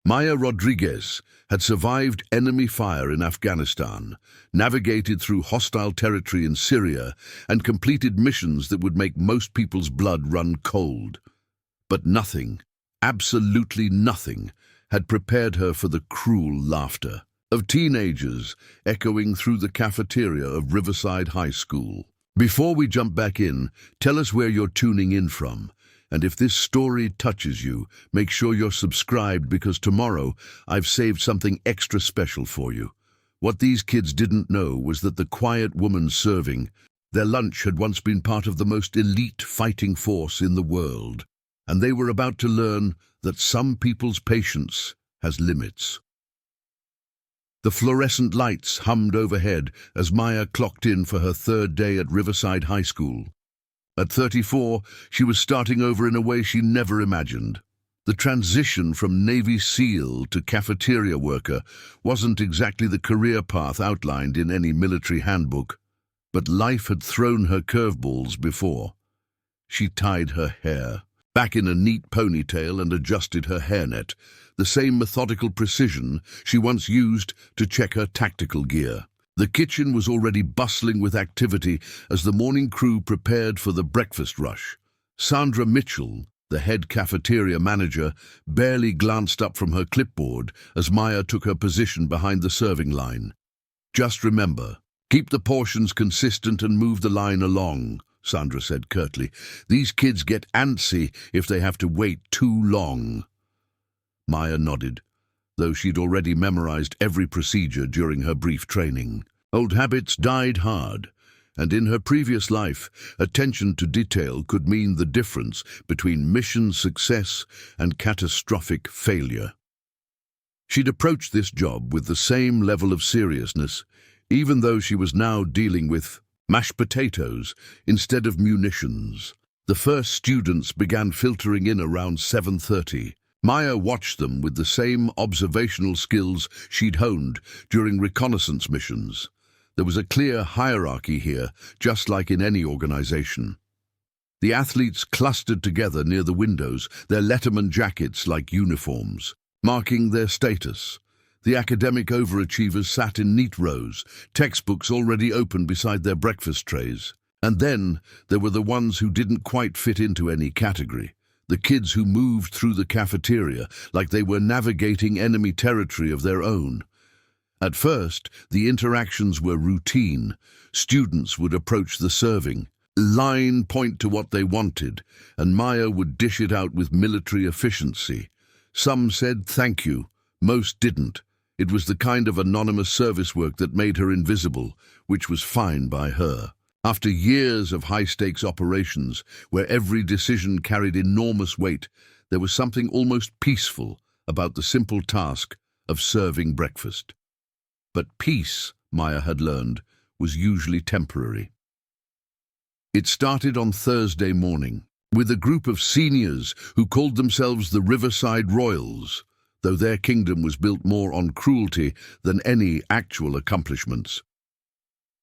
Maya Rodriguez had survived enemy fire in Afghanistan, navigated through hostile territory in Syria, and completed missions that would make most people's blood run cold. But nothing, absolutely nothing, had prepared her for the cruel laughter of teenagers echoing through the cafeteria of Riverside High School. Before we jump back in, tell us where you're tuning in from. And if this story touches you, make sure you're subscribed because tomorrow I've saved something extra special for you. What these kids didn't know was that the quiet woman serving their lunch had once been part of the most elite fighting force in the world. And they were about to learn that some people's patience has limits. The fluorescent lights hummed overhead as Maya clocked in for her third day at Riverside High School. At 34, she was starting over in a way she never imagined. The transition from Navy SEAL to cafeteria worker wasn't exactly the career path outlined in any military handbook, but life had thrown her curveballs before. She tied her hair back in a neat ponytail and adjusted her hairnet, the same methodical precision she once used to check her tactical gear. The kitchen was already bustling with activity as the morning crew prepared for the breakfast rush. Sandra Mitchell, the head cafeteria manager, barely glanced up from her clipboard as Maya took her position behind the serving line. "Just remember, keep the portions consistent and move the line along," Sandra said curtly. "These kids get antsy if they have to wait too long." Maya nodded, though she'd already memorized every procedure during her brief training. Old habits died hard, and in her previous life, attention to detail could mean the difference between mission success and catastrophic failure. She'd approached this job with the same level of seriousness, even though she was now dealing with mashed potatoes instead of munitions. The first students began filtering in around 7:30. Maya watched them with the same observational skills she'd honed during reconnaissance missions. There was a clear hierarchy here, just like in any organization. The athletes clustered together near the windows, their letterman jackets like uniforms, marking their status. The academic overachievers sat in neat rows, textbooks already open beside their breakfast trays. And then there were the ones who didn't quite fit into any category. The kids who moved through the cafeteria like they were navigating enemy territory of their own. At first, the interactions were routine. Students would approach the serving line, point to what they wanted, and Maya would dish it out with military efficiency. Some said thank you, most didn't. It was the kind of anonymous service work that made her invisible, which was fine by her. After years of high-stakes operations, where every decision carried enormous weight, there was something almost peaceful about the simple task of serving breakfast. But peace, Maya had learned, was usually temporary. It started on Thursday morning, with a group of seniors who called themselves the Riverside Royals, though their kingdom was built more on cruelty than any actual accomplishments.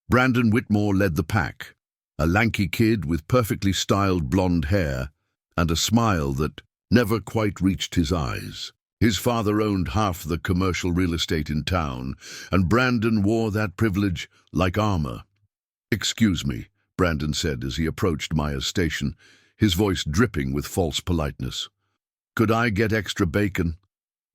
Brandon Whitmore led the pack, a lanky kid with perfectly styled blonde hair and a smile that never quite reached his eyes. His father owned half the commercial real estate in town, and Brandon wore that privilege like armor. "Excuse me," Brandon said as he approached Maya's station, his voice dripping with false politeness. "Could I get extra bacon?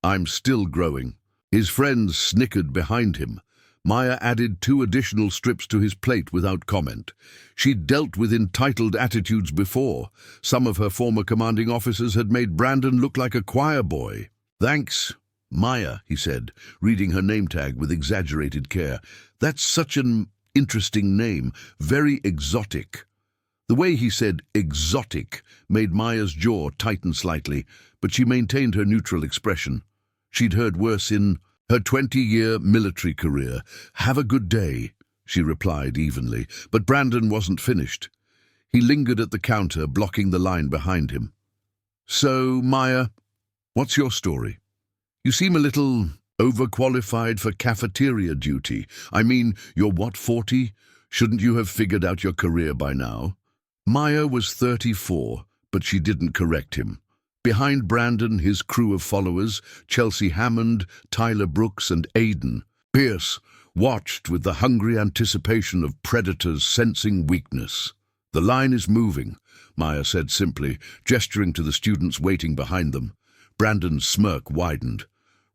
I'm still growing." His friends snickered behind him. Maya added 2 additional strips to his plate without comment. She'd dealt with entitled attitudes before. Some of her former commanding officers had made Brandon look like a choir boy. "Thanks, Maya," he said, reading her name tag with exaggerated care. "That's such an interesting name, very exotic." The way he said exotic made Maya's jaw tighten slightly, but she maintained her neutral expression. She'd heard worse in her 20-year military career. "Have a good day," she replied evenly, but Brandon wasn't finished. He lingered at the counter, blocking the line behind him. "So, Maya, what's your story? You seem a little overqualified for cafeteria duty. I mean, you're what, 40? Shouldn't you have figured out your career by now?" Maya was 34, but she didn't correct him. Behind Brandon, his crew of followers, Chelsea Hammond, Tyler Brooks, and Aidan, Pierce watched with the hungry anticipation of predators sensing weakness. "The line is moving," Maya said simply, gesturing to the students waiting behind them. Brandon's smirk widened.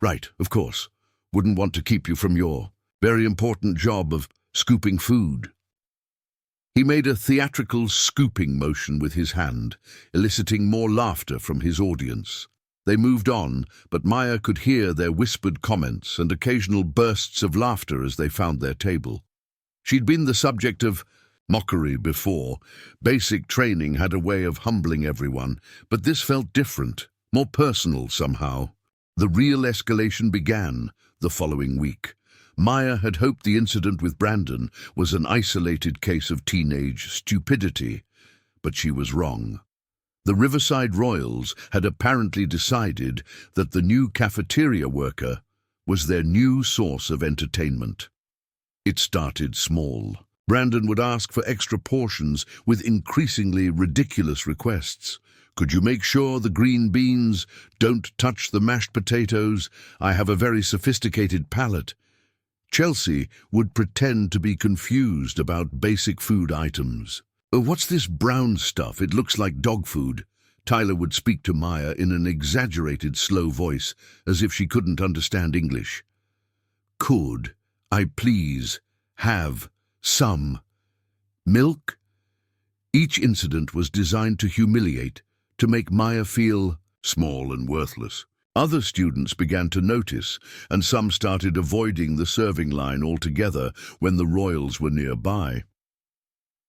"Right, of course. Wouldn't want to keep you from your very important job of scooping food." He made a theatrical scooping motion with his hand, eliciting more laughter from his audience. They moved on, but Maya could hear their whispered comments and occasional bursts of laughter as they found their table. She'd been the subject of mockery before. Basic training had a way of humbling everyone, but this felt different, more personal somehow. The real escalation began the following week. Maya had hoped the incident with Brandon was an isolated case of teenage stupidity, but she was wrong. The Riverside Royals had apparently decided that the new cafeteria worker was their new source of entertainment. It started small. Brandon would ask for extra portions with increasingly ridiculous requests. "Could you make sure the green beans don't touch the mashed potatoes? I have a very sophisticated palate." Chelsea would pretend to be confused about basic food items. "Oh, what's this brown stuff? It looks like dog food." Tyler would speak to Maya in an exaggerated slow voice, as if she couldn't understand English. "Could I please have some milk?" Each incident was designed to humiliate, to make Maya feel small and worthless. Other students began to notice, and some started avoiding the serving line altogether when the Royals were nearby.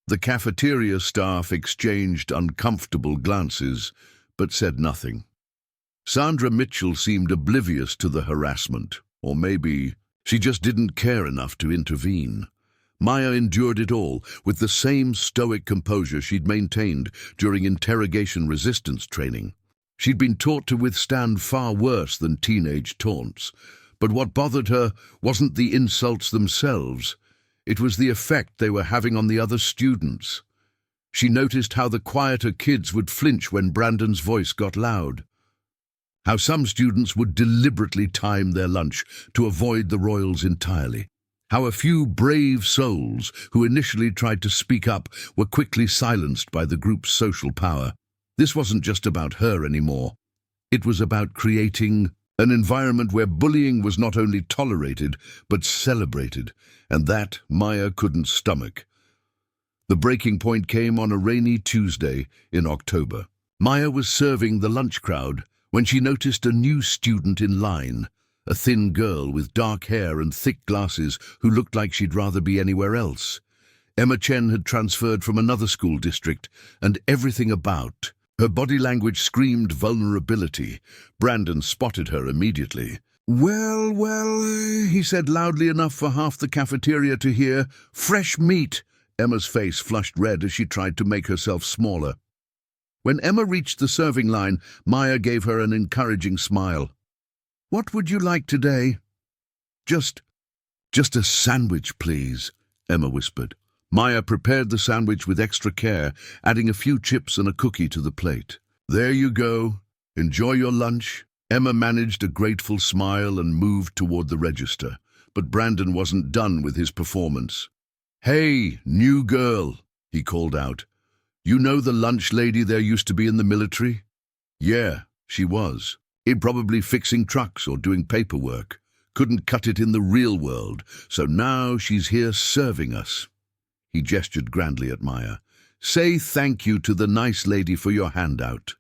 The cafeteria staff exchanged uncomfortable glances, but said nothing. Sandra Mitchell seemed oblivious to the harassment, or maybe she just didn't care enough to intervene. Maya endured it all with the same stoic composure she'd maintained during interrogation resistance training. She'd been taught to withstand far worse than teenage taunts, but what bothered her wasn't the insults themselves. It was the effect they were having on the other students. She noticed how the quieter kids would flinch when Brandon's voice got loud. How some students would deliberately time their lunch to avoid the Royals entirely. How a few brave souls who initially tried to speak up were quickly silenced by the group's social power. This wasn't just about her anymore. It was about creating an environment where bullying was not only tolerated, but celebrated, and that Maya couldn't stomach. The breaking point came on a rainy Tuesday in October. Maya was serving the lunch crowd when she noticed a new student in line, a thin girl with dark hair and thick glasses who looked like she'd rather be anywhere else. Emma Chen had transferred from another school district, and everything about her body language screamed vulnerability. Brandon spotted her immediately. Well, he said loudly enough for half the cafeteria to hear. "Fresh meat." Emma's face flushed red as she tried to make herself smaller. When Emma reached the serving line, Maya gave her an encouraging smile. "What would you like today?" Just a sandwich, please," Emma whispered. Maya prepared the sandwich with extra care, adding a few chips and a cookie to the plate. "There you go. Enjoy your lunch." Emma managed a grateful smile and moved toward the register, but Brandon wasn't done with his performance. "Hey, new girl," he called out. "You know the lunch lady there used to be in the military?" "Yeah, she was. Probably fixing trucks or doing paperwork. Couldn't cut it in the real world, so now she's here serving us." He gestured grandly at Maya. "Say thank you to the nice lady for your handout."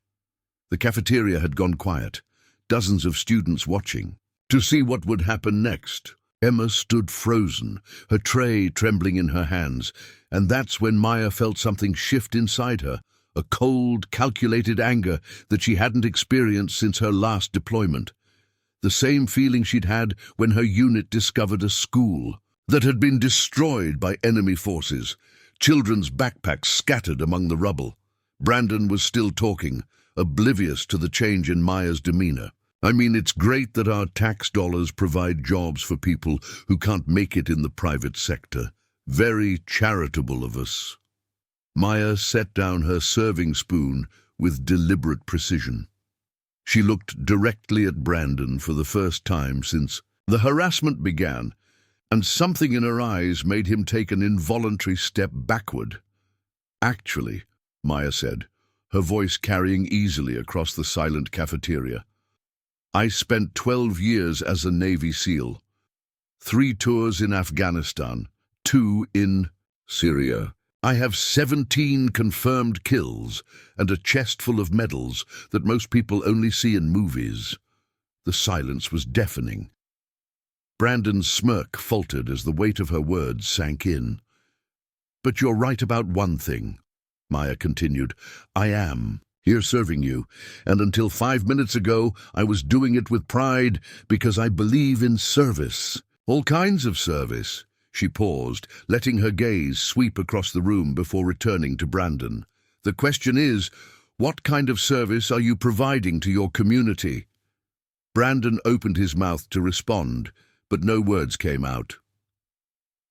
The cafeteria had gone quiet, dozens of students watching, to see what would happen next. Emma stood frozen, her tray trembling in her hands, and that's when Maya felt something shift inside her, a cold, calculated anger that she hadn't experienced since her last deployment. The same feeling she'd had when her unit discovered a school that had been destroyed by enemy forces, children's backpacks scattered among the rubble. Brandon was still talking, oblivious to the change in Maya's demeanor. "I mean, it's great that our tax dollars provide jobs for people who can't make it in the private sector. Very charitable of us." Maya set down her serving spoon with deliberate precision. She looked directly at Brandon for the first time since the harassment began, and something in her eyes made him take an involuntary step backward. "Actually," Maya said, her voice carrying easily across the silent cafeteria, "I spent 12 years as a Navy SEAL. 3 tours in Afghanistan, 2 in Syria. I have 17 confirmed kills and a chest full of medals that most people only see in movies." The silence was deafening. Brandon's smirk faltered as the weight of her words sank in. "But you're right about one thing," Maya continued. "I am here serving you, and until 5 minutes ago I was doing it with pride because I believe in service. All kinds of service." She paused, letting her gaze sweep across the room before returning to Brandon. "The question is, what kind of service are you providing to your community?" Brandon opened his mouth to respond, but no words came out.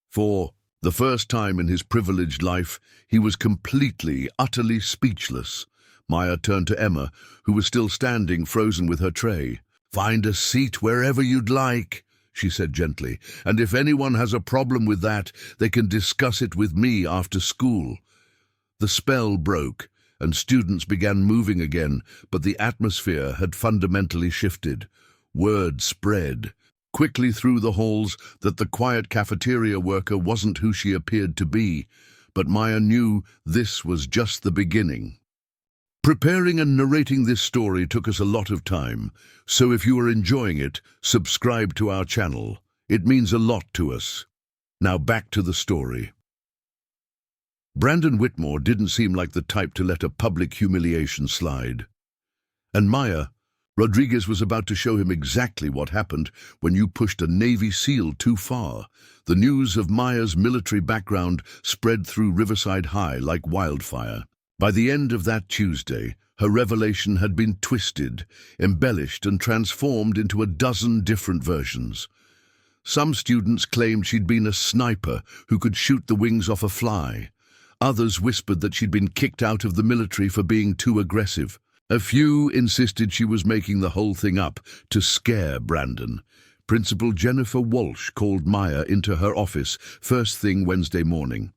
For the first time in his privileged life, he was completely, utterly speechless. Maya turned to Emma, who was still standing frozen with her tray. "Find a seat wherever you'd like," she said gently, "and if anyone has a problem with that, they can discuss it with me after school." The spell broke, and students began moving again, but the atmosphere had fundamentally shifted. Word spread quickly through the halls that the quiet cafeteria worker wasn't who she appeared to be, but Maya knew this was just the beginning. Preparing and narrating this story took us a lot of time, so if you are enjoying it, subscribe to our channel. It means a lot to us. Now back to the story. Brandon Whitmore didn't seem like the type to let a public humiliation slide. And Maya, Rodriguez was about to show him exactly what happened when you pushed a Navy SEAL too far. The news of Maya's military background spread through Riverside High like wildfire. By the end of that Tuesday, her revelation had been twisted, embellished, and transformed into a dozen different versions. Some students claimed she'd been a sniper who could shoot the wings off a fly. Others whispered that she'd been kicked out of the military for being too aggressive. A few insisted she was making the whole thing up to scare Brandon. Principal Jennifer Walsh called Maya into her office first thing Wednesday morning.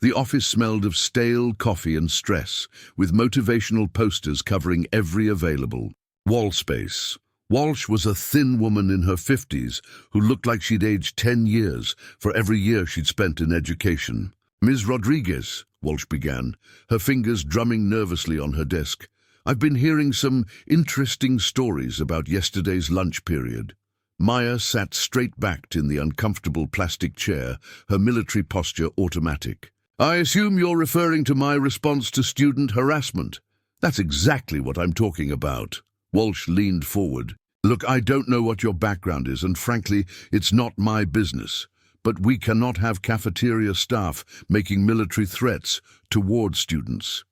The office smelled of stale coffee and stress, with motivational posters covering every available wall space. Walsh was a thin woman in her 50s who looked like she'd aged 10 years for every year she'd spent in education. "Ms. Rodriguez," Walsh began, her fingers drumming nervously on her desk, "I've been hearing some interesting stories about yesterday's lunch period." Maya sat straight-backed in the uncomfortable plastic chair, her military posture automatic. "I assume you're referring to my response to student harassment." "That's exactly what I'm talking about." Walsh leaned forward. "Look, I don't know what your background is, and frankly, it's not my business. But we cannot have cafeteria staff making military threats toward students."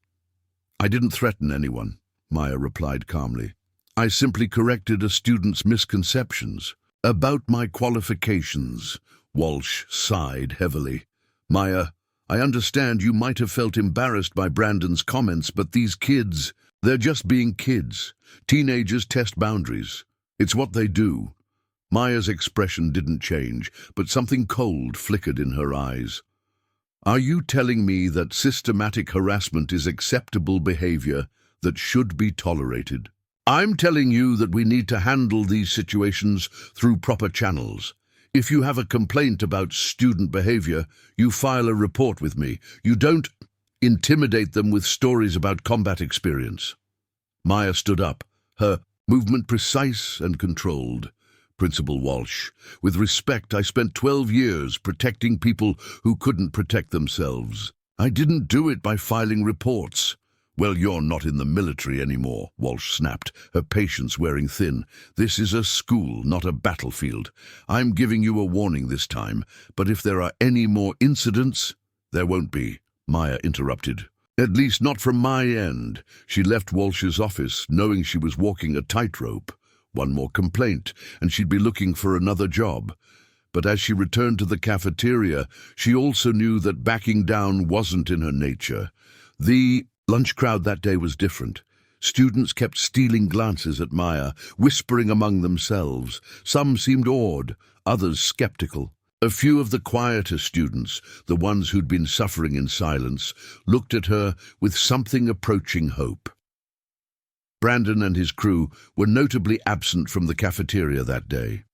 "I didn't threaten anyone," Maya replied calmly. "I simply corrected a student's misconceptions about my qualifications." Walsh sighed heavily. "Maya, I understand you might have felt embarrassed by Brandon's comments, but these kids, they're just being kids. Teenagers test boundaries. It's what they do." Maya's expression didn't change, but something cold flickered in her eyes. "Are you telling me that systematic harassment is acceptable behavior that should be tolerated?" "I'm telling you that we need to handle these situations through proper channels. If you have a complaint about student behavior, you file a report with me. You don't intimidate them with stories about combat experience." Maya stood up, her movement precise and controlled. "Principal Walsh, with respect, I spent 12 years protecting people who couldn't protect themselves. I didn't do it by filing reports." "Well, you're not in the military anymore," Walsh snapped, her patience wearing thin. "This is a school, not a battlefield. I'm giving you a warning this time, but if there are any more incidents—" "There won't be," Maya interrupted. "At least not from my end." She left Walsh's office, knowing she was walking a tightrope. One more complaint, and she'd be looking for another job. But as she returned to the cafeteria, she also knew that backing down wasn't in her nature. The lunch crowd that day was different. Students kept stealing glances at Maya, whispering among themselves. Some seemed awed, others skeptical. A few of the quieter students, the ones who'd been suffering in silence, looked at her with something approaching hope. Brandon and his crew were notably absent from the cafeteria that day.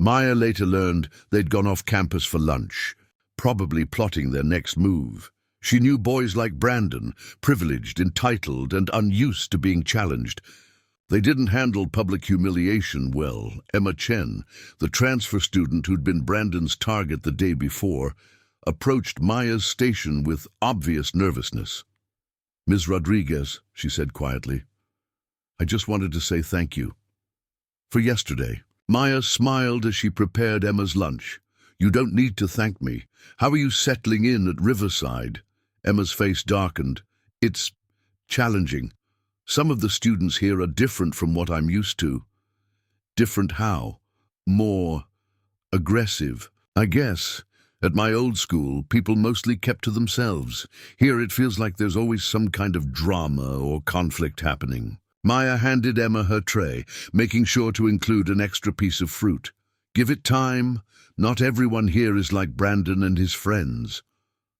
Maya later learned they'd gone off campus for lunch, probably plotting their next move. She knew boys like Brandon, privileged, entitled, and unused to being challenged. They didn't handle public humiliation well. Emma Chen, the transfer student who'd been Brandon's target the day before, approached Maya's station with obvious nervousness. "Ms. Rodriguez," she said quietly, "I just wanted to say thank you for yesterday." Maya smiled as she prepared Emma's lunch. "You don't need to thank me. How are you settling in at Riverside?" Emma's face darkened. "It's challenging. Some of the students here are different from what I'm used to." "Different how?" "More aggressive. I guess. At my old school, people mostly kept to themselves. Here it feels like there's always some kind of drama or conflict happening." Maya handed Emma her tray, making sure to include an extra piece of fruit. "Give it time. Not everyone here is like Brandon and his friends."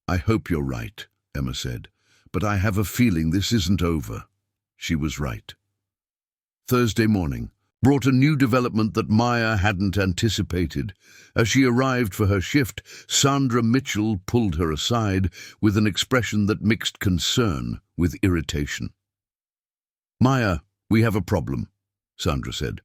"I hope you're right," Emma said, "but I have a feeling this isn't over." She was right. Thursday morning brought a new development that Maya hadn't anticipated. As she arrived for her shift, Sandra Mitchell pulled her aside with an expression that mixed concern with irritation. "Maya, we have a problem," Sandra said.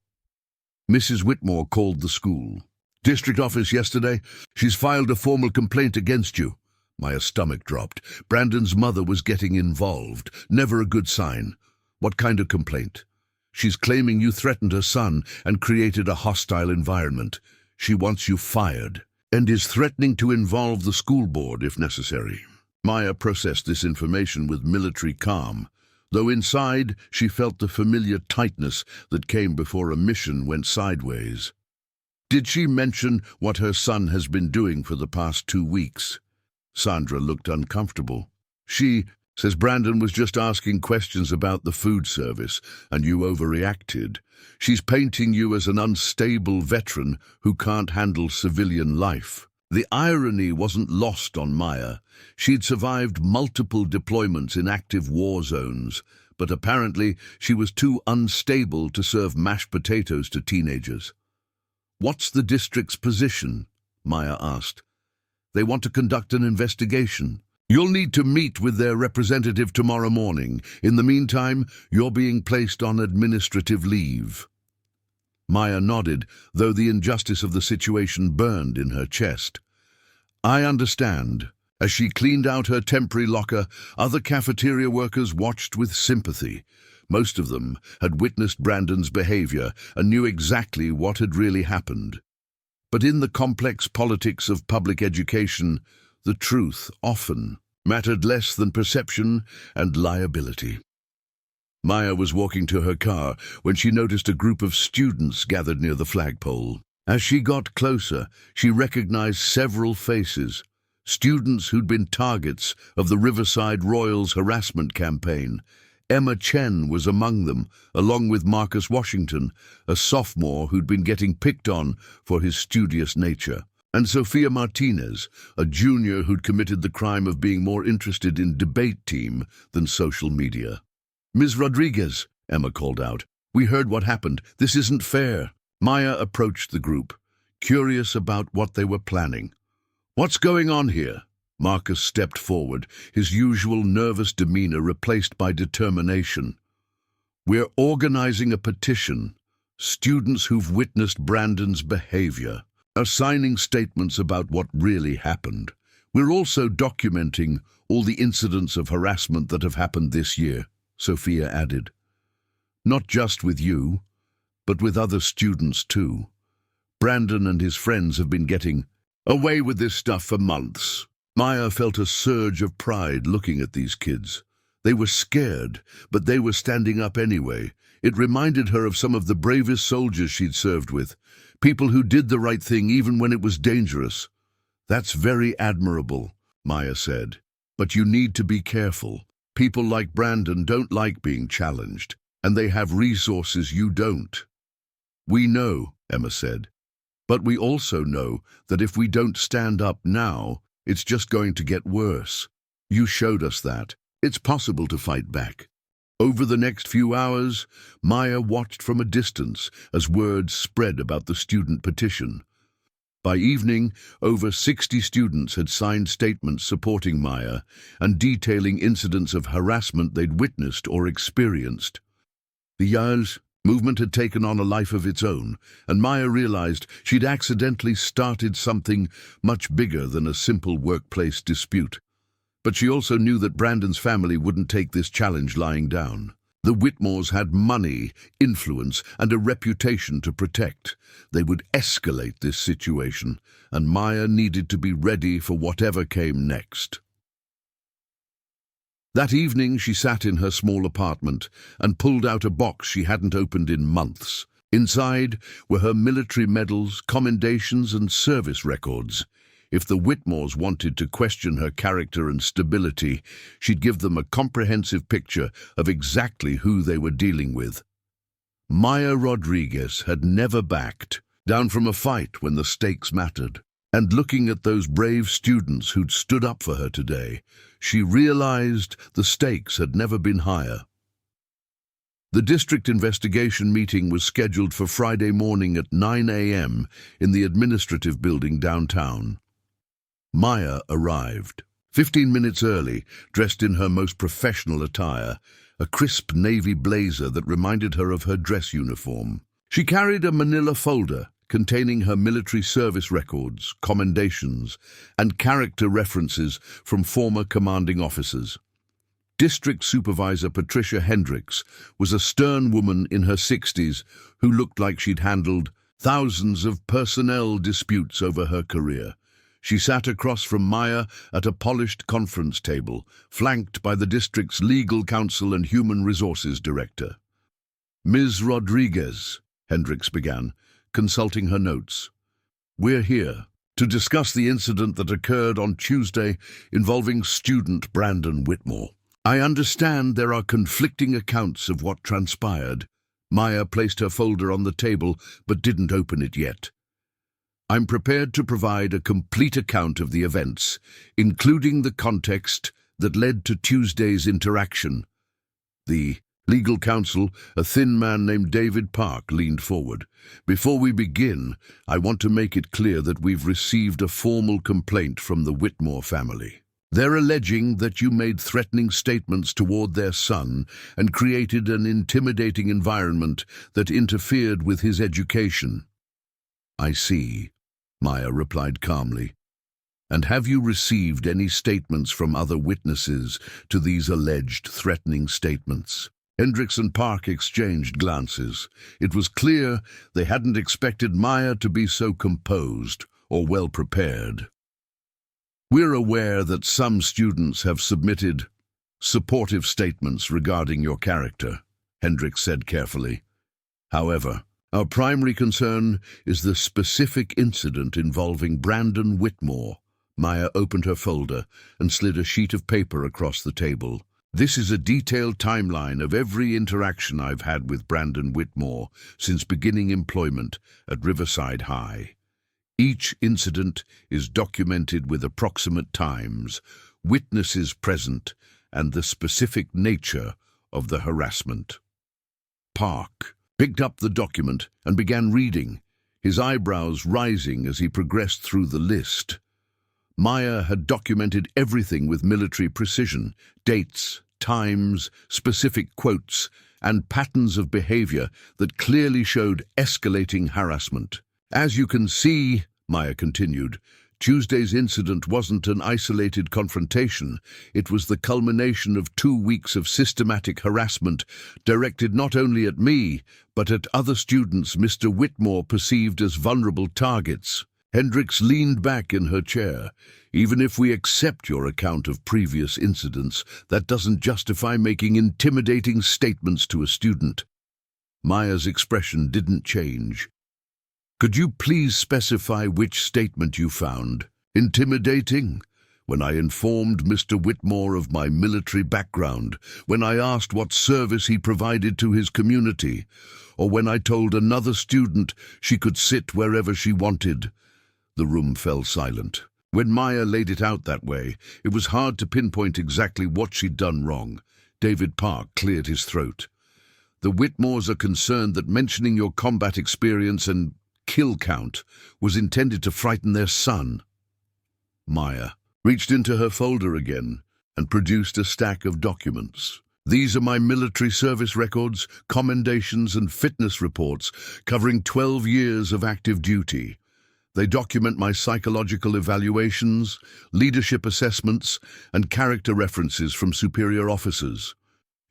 "Mrs. Whitmore called the school. District office yesterday. She's filed a formal complaint against you." Maya's stomach dropped. Brandon's mother was getting involved. Never a good sign. "What kind of complaint?" "She's claiming you threatened her son and created a hostile environment. She wants you fired and is threatening to involve the school board if necessary." Maya processed this information with military calm, though inside she felt the familiar tightness that came before a mission went sideways. "Did she mention what her son has been doing for the past 2 weeks?" Sandra looked uncomfortable. "She says Brandon was just asking questions about the food service, and you overreacted. She's painting you as an unstable veteran who can't handle civilian life." The irony wasn't lost on Maya. She'd survived multiple deployments in active war zones, but apparently she was too unstable to serve mashed potatoes to teenagers. "What's the district's position?" Maya asked. "They want to conduct an investigation. You'll need to meet with their representative tomorrow morning. In the meantime, you're being placed on administrative leave." Maya nodded, though the injustice of the situation burned in her chest. "I understand." As she cleaned out her temporary locker, other cafeteria workers watched with sympathy. Most of them had witnessed Brandon's behavior and knew exactly what had really happened. But in the complex politics of public education, the truth often mattered less than perception and liability. Maya was walking to her car when she noticed a group of students gathered near the flagpole. As she got closer, she recognized several faces, students who'd been targets of the Riverside Royals harassment campaign. Emma Chen was among them, along with Marcus Washington, a sophomore who'd been getting picked on for his studious nature, and Sophia Martinez, a junior who'd committed the crime of being more interested in debate team than social media. "Ms. Rodriguez," Emma called out, "we heard what happened. This isn't fair." Maya approached the group, curious about what they were planning. "What's going on here?" Marcus stepped forward, his usual nervous demeanor replaced by determination. "We're organizing a petition. Students who've witnessed Brandon's behavior are signing statements about what really happened. We're also documenting all the incidents of harassment that have happened this year," Sophia added. "Not just with you, but with other students too. Brandon and his friends have been getting away with this stuff for months." Maya felt a surge of pride looking at these kids. They were scared, but they were standing up anyway. It reminded her of some of the bravest soldiers she'd served with, people who did the right thing even when it was dangerous. "That's very admirable," Maya said, "but you need to be careful. People like Brandon don't like being challenged, and they have resources you don't. We know, Emma said. But we also know that if we don't stand up now, it's just going to get worse. You showed us that. It's possible to fight back. Over the next few hours, Maya watched from a distance as word spread about the student petition. By evening, over 60 students had signed statements supporting Maya and detailing incidents of harassment they'd witnessed or experienced. The Yales movement had taken on a life of its own, and Maya realized she'd accidentally started something much bigger than a simple workplace dispute. But she also knew that Brandon's family wouldn't take this challenge lying down. The Whitmores had money, influence, and a reputation to protect. They would escalate this situation, and Maya needed to be ready for whatever came next. That evening she sat in her small apartment and pulled out a box she hadn't opened in months. Inside were her military medals, commendations, and service records. If the Whitmores wanted to question her character and stability, she'd give them a comprehensive picture of exactly who they were dealing with. Maya Rodriguez had never backed down from a fight when the stakes mattered. And looking at those brave students who'd stood up for her today, she realized the stakes had never been higher. The district investigation meeting was scheduled for Friday morning at 9 a.m. in the administrative building downtown. Maya arrived, 15 minutes early, dressed in her most professional attire, a crisp navy blazer that reminded her of her dress uniform. She carried a manila folder containing her military service records, commendations, and character references from former commanding officers. District Supervisor Patricia Hendricks was a stern woman in her 60s who looked like she'd handled thousands of personnel disputes over her career. She sat across from Maya at a polished conference table, flanked by the district's legal counsel and human resources director. "Ms. Rodriguez," Hendricks began, consulting her notes. "We're here to discuss the incident that occurred on Tuesday involving student Brandon Whitmore. I understand there are conflicting accounts of what transpired." Maya placed her folder on the table but didn't open it yet. "I'm prepared to provide a complete account of the events, including the context that led to Tuesday's interaction." The legal counsel, a thin man named David Park, leaned forward. "Before we begin, I want to make it clear that we've received a formal complaint from the Whitmore family. They're alleging that you made threatening statements toward their son and created an intimidating environment that interfered with his education." "I see," Maya replied calmly. "And have you received any statements from other witnesses to these alleged threatening statements?" Hendricks and Park exchanged glances. It was clear they hadn't expected Maya to be so composed or well prepared. "We're aware that some students have submitted supportive statements regarding your character," Hendricks said carefully. "However, our primary concern is the specific incident involving Brandon Whitmore." Maya opened her folder and slid a sheet of paper across the table. "This is a detailed timeline of every interaction I've had with Brandon Whitmore since beginning employment at Riverside High. Each incident is documented with approximate times, witnesses present, and the specific nature of the harassment." Park picked up the document and began reading, his eyebrows rising as he progressed through the list. Maya had documented everything with military precision: dates, times, specific quotes, and patterns of behavior that clearly showed escalating harassment. "As you can see," Maya continued, "Tuesday's incident wasn't an isolated confrontation. It was the culmination of 2 weeks of systematic harassment directed not only at me, but at other students Mr. Whitmore perceived as vulnerable targets." Hendricks leaned back in her chair. "Even if we accept your account of previous incidents, that doesn't justify making intimidating statements to a student." Maya's expression didn't change. "Could you please specify which statement you found intimidating? when I informed Mr. Whitmore of my military background, when I asked what service he provided to his community, or when I told another student she could sit wherever she wanted. The room fell silent. When Maya laid it out that way, it was hard to pinpoint exactly what she'd done wrong. David Park cleared his throat. The Whitmores are concerned that mentioning your combat experience and kill count was intended to frighten their son. Maya reached into her folder again and produced a stack of documents. These are my military service records, commendations and fitness reports covering 12 years of active duty. They document my psychological evaluations, leadership assessments, and character references from superior officers.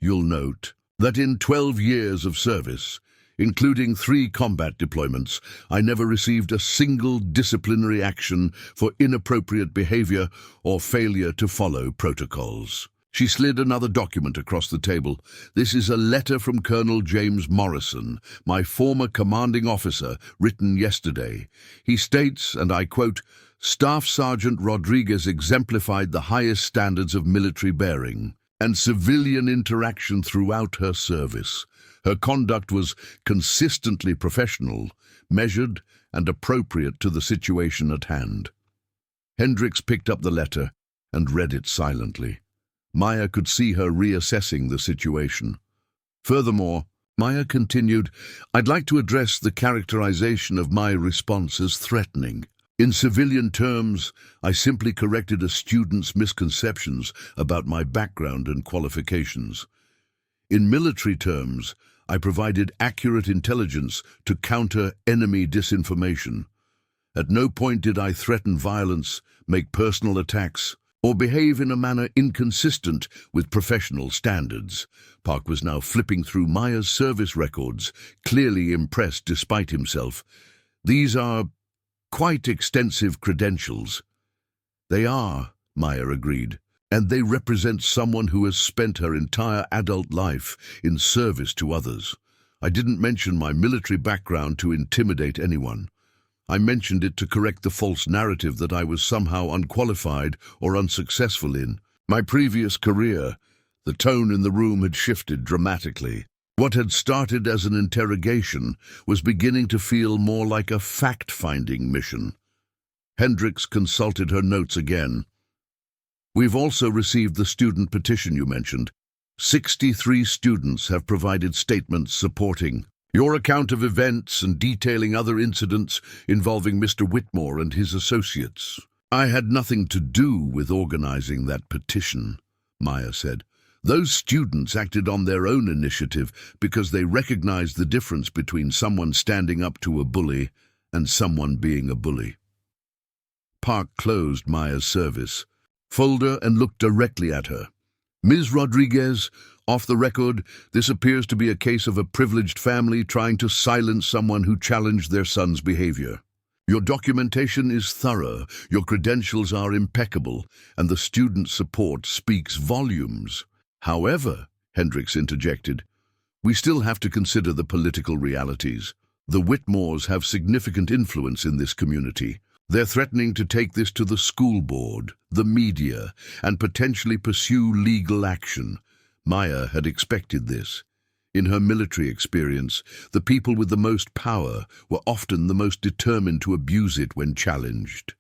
You'll note that in 12 years of service, including 3 combat deployments, I never received a single disciplinary action for inappropriate behavior or failure to follow protocols. She slid another document across the table. This is a letter from Colonel James Morrison, my former commanding officer, written yesterday. He states, and I quote, "Staff Sergeant Rodriguez exemplified the highest standards of military bearing and civilian interaction throughout her service. Her conduct was consistently professional, measured, and appropriate to the situation at hand." Hendricks picked up the letter and read it silently. Maya could see her reassessing the situation. Furthermore, Maya continued, "I'd like to address the characterization of my response as threatening. In civilian terms, I simply corrected a student's misconceptions about my background and qualifications. In military terms, I provided accurate intelligence to counter enemy disinformation. At no point did I threaten violence, make personal attacks, or behave in a manner inconsistent with professional standards." Park was now flipping through Maya's service records, clearly impressed despite himself. "These are quite extensive credentials." "They are," Maya agreed, "and they represent someone who has spent her entire adult life in service to others. I didn't mention my military background to intimidate anyone. I mentioned it to correct the false narrative that I was somehow unqualified or unsuccessful in my previous career." The tone in the room had shifted dramatically. What had started as an interrogation was beginning to feel more like a fact-finding mission. Hendricks consulted her notes again. "We've also received the student petition you mentioned. 63 students have provided statements supporting your account of events and detailing other incidents involving Mr. Whitmore and his associates." "I had nothing to do with organizing that petition," Maya said. "Those students acted on their own initiative because they recognized the difference between someone standing up to a bully and someone being a bully." Park closed Maya's service folder and looked directly at her. "Ms. Rodriguez, off the record, this appears to be a case of a privileged family trying to silence someone who challenged their son's behavior. Your documentation is thorough, your credentials are impeccable, and the student support speaks volumes. However," Hendricks interjected, "we still have to consider the political realities. The Whitmores have significant influence in this community. They're threatening to take this to the school board, the media, and potentially pursue legal action." Maya had expected this. In her military experience, the people with the most power were often the most determined to abuse it when challenged.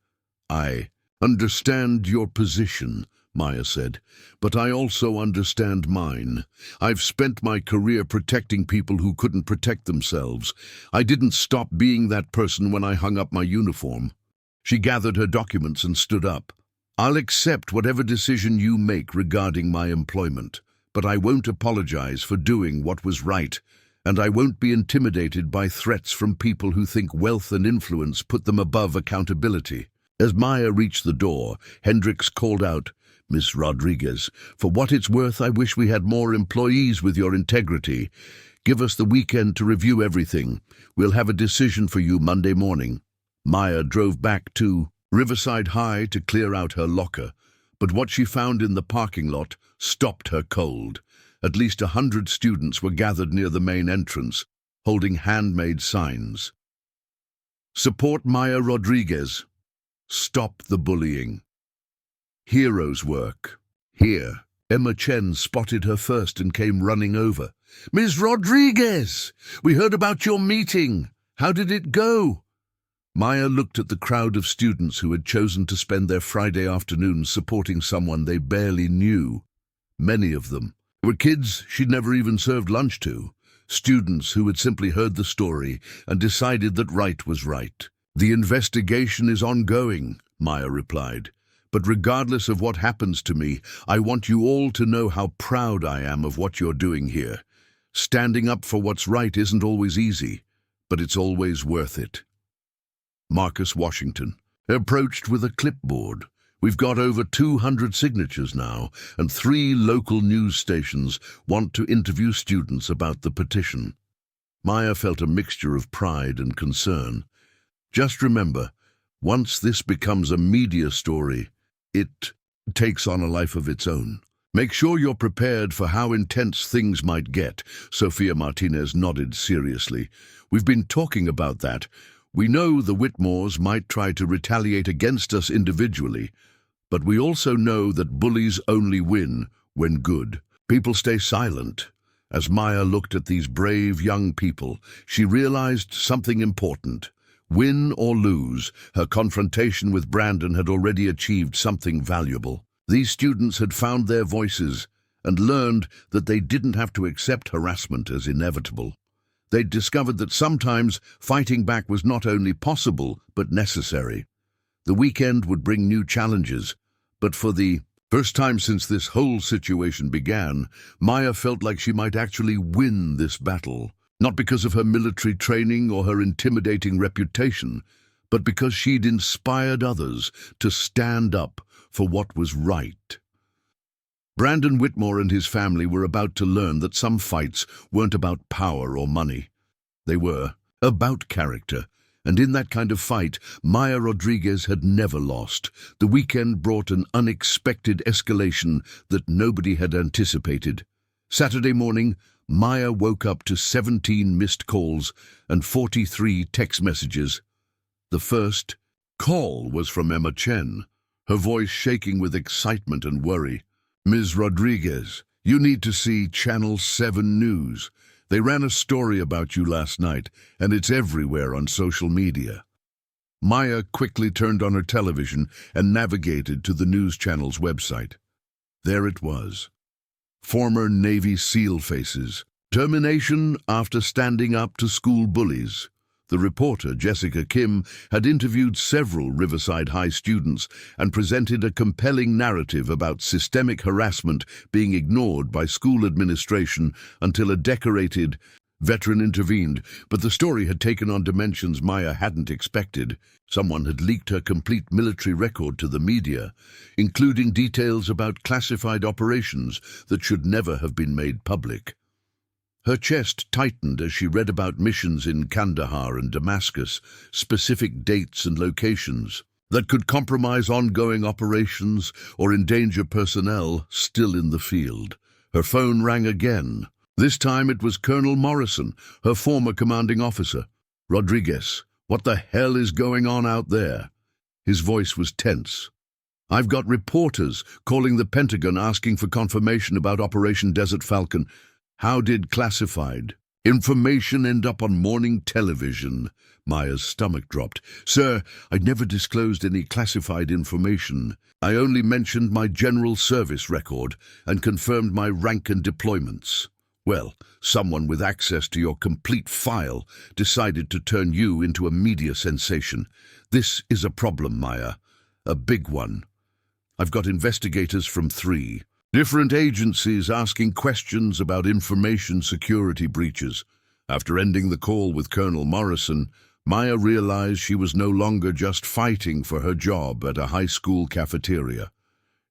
"I understand your position," Maya said, "but I also understand mine. I've spent my career protecting people who couldn't protect themselves. I didn't stop being that person when I hung up my uniform." She gathered her documents and stood up. "I'll accept whatever decision you make regarding my employment, but I won't apologize for doing what was right, and I won't be intimidated by threats from people who think wealth and influence put them above accountability." As Maya reached the door, Hendricks called out, "Miss Rodriguez, for what it's worth, I wish we had more employees with your integrity. Give us the weekend to review everything. We'll have a decision for you Monday morning." Maya drove back to Riverside High to clear out her locker, but what she found in the parking lot stopped her cold. At least 100 students were gathered near the main entrance, holding handmade signs. "Support Maya Rodriguez. Stop the bullying." Hero's work. Here, Emma Chen spotted her first and came running over. "Ms. Rodriguez, we heard about your meeting. How did it go?" Maya looked at the crowd of students who had chosen to spend their Friday afternoons supporting someone they barely knew. Many of them were kids she'd never even served lunch to, students who had simply heard the story and decided that right was right. "The investigation is ongoing," Maya replied. "But regardless of what happens to me, I want you all to know how proud I am of what you're doing here. Standing up for what's right isn't always easy, but it's always worth it." Marcus Washington approached with a clipboard. "We've got over 200 signatures now, and 3 local news stations want to interview students about the petition." Maya felt a mixture of pride and concern. Just remember, once this becomes a media story, it takes on a life of its own. "Make sure you're prepared for how intense things might get," Sofia Martinez nodded seriously. "We've been talking about that. We know the Whitmores might try to retaliate against us individually, but we also know that bullies only win when good people stay silent." As Maya looked at these brave young people, she realized something important. Win or lose, her confrontation with Brandon had already achieved something valuable. These students had found their voices and learned that they didn't have to accept harassment as inevitable. They'd discovered that sometimes fighting back was not only possible, but necessary. The weekend would bring new challenges, but for the first time since this whole situation began, Maya felt like she might actually win this battle. Not because of her military training or her intimidating reputation, but because she'd inspired others to stand up for what was right. Brandon Whitmore and his family were about to learn that some fights weren't about power or money. They were about character, and in that kind of fight, Maya Rodriguez had never lost. The weekend brought an unexpected escalation that nobody had anticipated. Saturday morning, Maya woke up to 17 missed calls and 43 text messages. The first call was from Emma Chen, her voice shaking with excitement and worry. "Ms. Rodriguez, you need to see Channel 7 News. They ran a story about you last night, and it's everywhere on social media." Maya quickly turned on her television and navigated to the news channel's website. There it was. Former Navy SEAL faces. Termination after standing up to school bullies. The reporter, Jessica Kim, had interviewed several Riverside High students and presented a compelling narrative about systemic harassment being ignored by school administration until a decorated veteran intervened. But the story had taken on dimensions Maya hadn't expected. Someone had leaked her complete military record to the media, including details about classified operations that should never have been made public. Her chest tightened as she read about missions in Kandahar and Damascus, specific dates and locations that could compromise ongoing operations or endanger personnel still in the field. Her phone rang again. This time it was Colonel Morrison, her former commanding officer. "Rodriguez, what the hell is going on out there?" His voice was tense. "I've got reporters calling the Pentagon asking for confirmation about Operation Desert Falcon. How did classified information end up on morning television?" Maya's stomach dropped. "Sir, I never disclosed any classified information. I only mentioned my general service record and confirmed my rank and deployments." "Well, someone with access to your complete file decided to turn you into a media sensation. This is a problem, Maya. A big one. I've got investigators from 3 different agencies asking questions about information security breaches." After ending the call with Colonel Morrison, Maya realized she was no longer just fighting for her job at a high school cafeteria.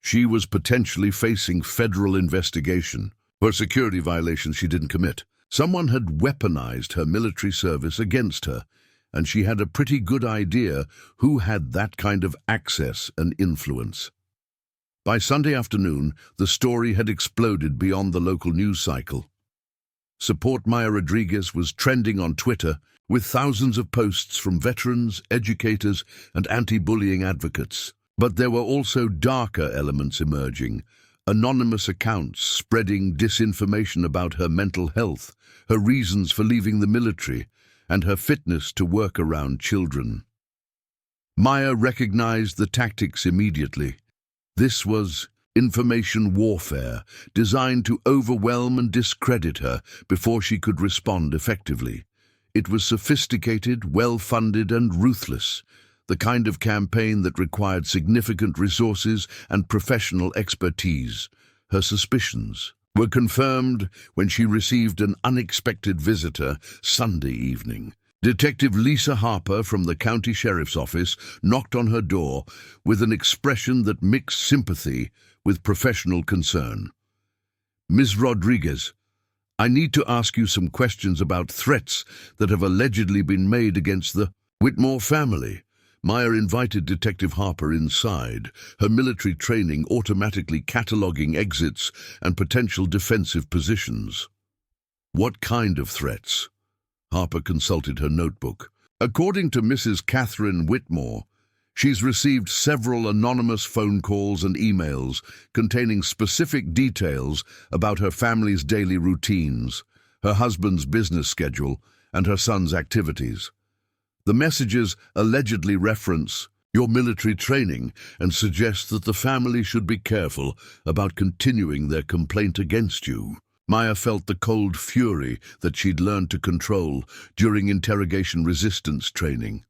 She was potentially facing federal investigation for security violations she didn't commit. Someone had weaponized her military service against her, and she had a pretty good idea who had that kind of access and influence. By Sunday afternoon, the story had exploded beyond the local news cycle. Support Maya Rodriguez was trending on Twitter, with thousands of posts from veterans, educators, and anti-bullying advocates. But there were also darker elements emerging, anonymous accounts spreading disinformation about her mental health, her reasons for leaving the military, and her fitness to work around children. Maya recognized the tactics immediately. This was information warfare, designed to overwhelm and discredit her before she could respond effectively. It was sophisticated, well-funded, and ruthless, the kind of campaign that required significant resources and professional expertise. Her suspicions were confirmed when she received an unexpected visitor Sunday evening. Detective Lisa Harper from the county sheriff's office knocked on her door with an expression that mixed sympathy with professional concern. "Ms. Rodriguez, I need to ask you some questions about threats that have allegedly been made against the Whitmore family." Maya invited Detective Harper inside, her military training automatically cataloging exits and potential defensive positions. "What kind of threats?" Harper consulted her notebook. "According to Mrs. Catherine Whitmore, she's received several anonymous phone calls and emails containing specific details about her family's daily routines, her husband's business schedule, and her son's activities. The messages allegedly reference your military training and suggest that the family should be careful about continuing their complaint against you." Maya felt the cold fury that she'd learned to control during interrogation resistance training.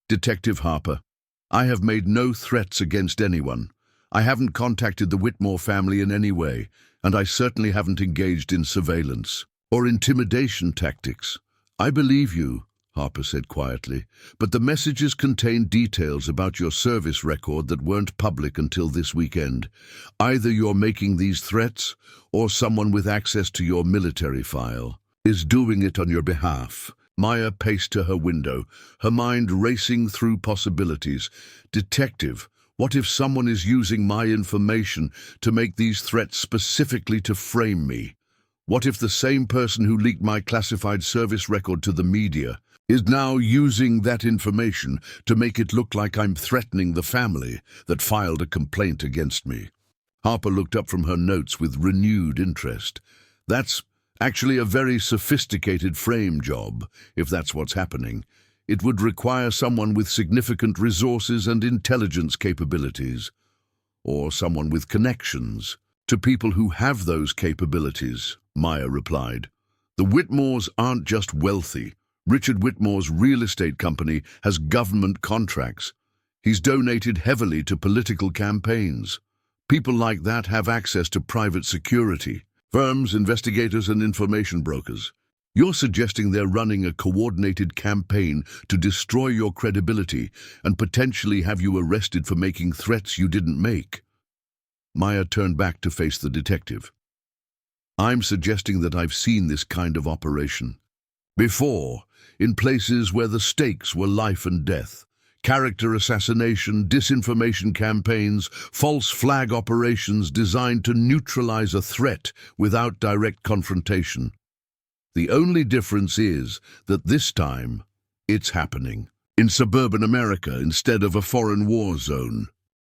"Detective Harper, I have made no threats against anyone. I haven't contacted the Whitmore family in any way, and I certainly haven't engaged in surveillance or intimidation tactics." "I believe you," Harper said quietly, "but the messages contain details about your service record that weren't public until this weekend. Either you're making these threats, or someone with access to your military file is doing it on your behalf." Maya paced to her window, her mind racing through possibilities. "Detective, what if someone is using my information to make these threats specifically to frame me? What if the same person who leaked my classified service record to the media is now using that information to make it look like I'm threatening the family that filed a complaint against me?" Harper looked up from her notes with renewed interest. "That's actually a very sophisticated frame job, if that's what's happening. It would require someone with significant resources and intelligence capabilities, or someone with connections to people who have those capabilities," Maya replied. "The Whitmores aren't just wealthy. Richard Whitmore's real estate company has government contracts. He's donated heavily to political campaigns. People like that have access to private security, firms, investigators, and information brokers. You're suggesting they're running a coordinated campaign to destroy your credibility and potentially have you arrested for making threats you didn't make." Maya turned back to face the detective. "I'm suggesting that I've seen this kind of operation before, in places where the stakes were life and death. Character assassination, disinformation campaigns, false flag operations designed to neutralize a threat without direct confrontation. The only difference is that this time, it's happening in suburban America instead of a foreign war zone."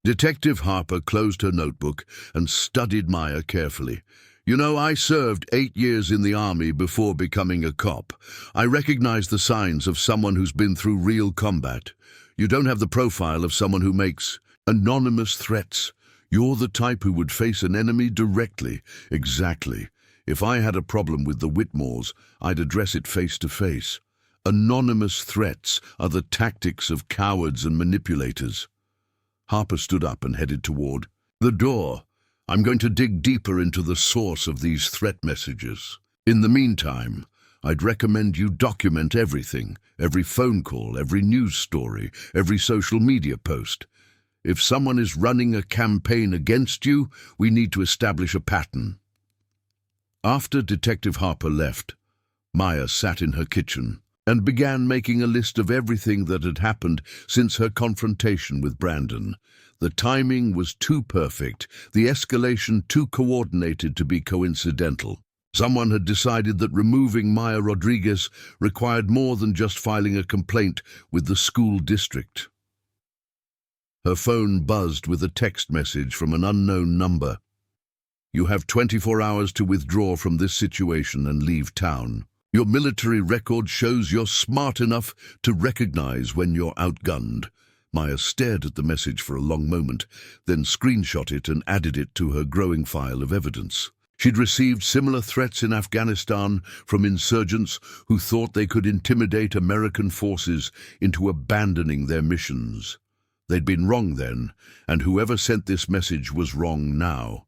Detective Harper closed her notebook and studied Maya carefully. "You know, I served 8 years in the army before becoming a cop. I recognize the signs of someone who's been through real combat. You don't have the profile of someone who makes anonymous threats. You're the type who would face an enemy directly." "Exactly. If I had a problem with the Whitmores, I'd address it face to face. Anonymous threats are the tactics of cowards and manipulators." Harper stood up and headed toward the door. "I'm going to dig deeper into the source of these threat messages. In the meantime, I'd recommend you document everything, every phone call, every news story, every social media post. If someone is running a campaign against you, we need to establish a pattern." After Detective Harper left, Maya sat in her kitchen and began making a list of everything that had happened since her confrontation with Brandon. The timing was too perfect, the escalation too coordinated to be coincidental. Someone had decided that removing Maya Rodriguez required more than just filing a complaint with the school district. Her phone buzzed with a text message from an unknown number. "You have 24 hours to withdraw from this situation and leave town. Your military record shows you're smart enough to recognize when you're outgunned." Maya stared at the message for a long moment, then screenshot it and added it to her growing file of evidence. She'd received similar threats in Afghanistan from insurgents who thought they could intimidate American forces into abandoning their missions. They'd been wrong then, and whoever sent this message was wrong now.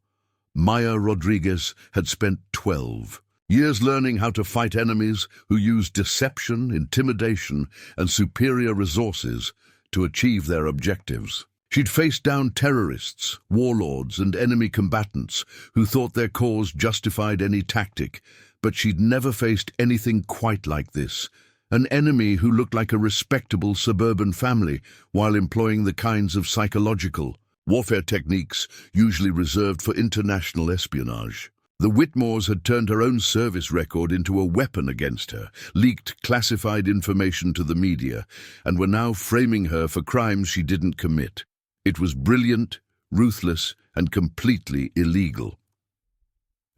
Maya Rodriguez had spent 12 years learning how to fight enemies who used deception, intimidation, and superior resources to achieve their objectives. She'd faced down terrorists, warlords, and enemy combatants who thought their cause justified any tactic, but she'd never faced anything quite like this. An enemy who looked like a respectable suburban family while employing the kinds of psychological warfare techniques usually reserved for international espionage. The Whitmores had turned her own service record into a weapon against her, leaked classified information to the media, and were now framing her for crimes she didn't commit. It was brilliant, ruthless, and completely illegal.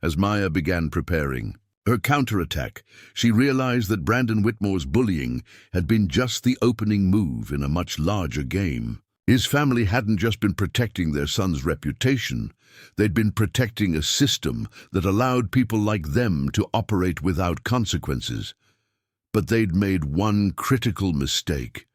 As Maya began preparing her counterattack, she realized that Brandon Whitmore's bullying had been just the opening move in a much larger game. His family hadn't just been protecting their son's reputation, they'd been protecting a system that allowed people like them to operate without consequences. But they'd made one critical mistake.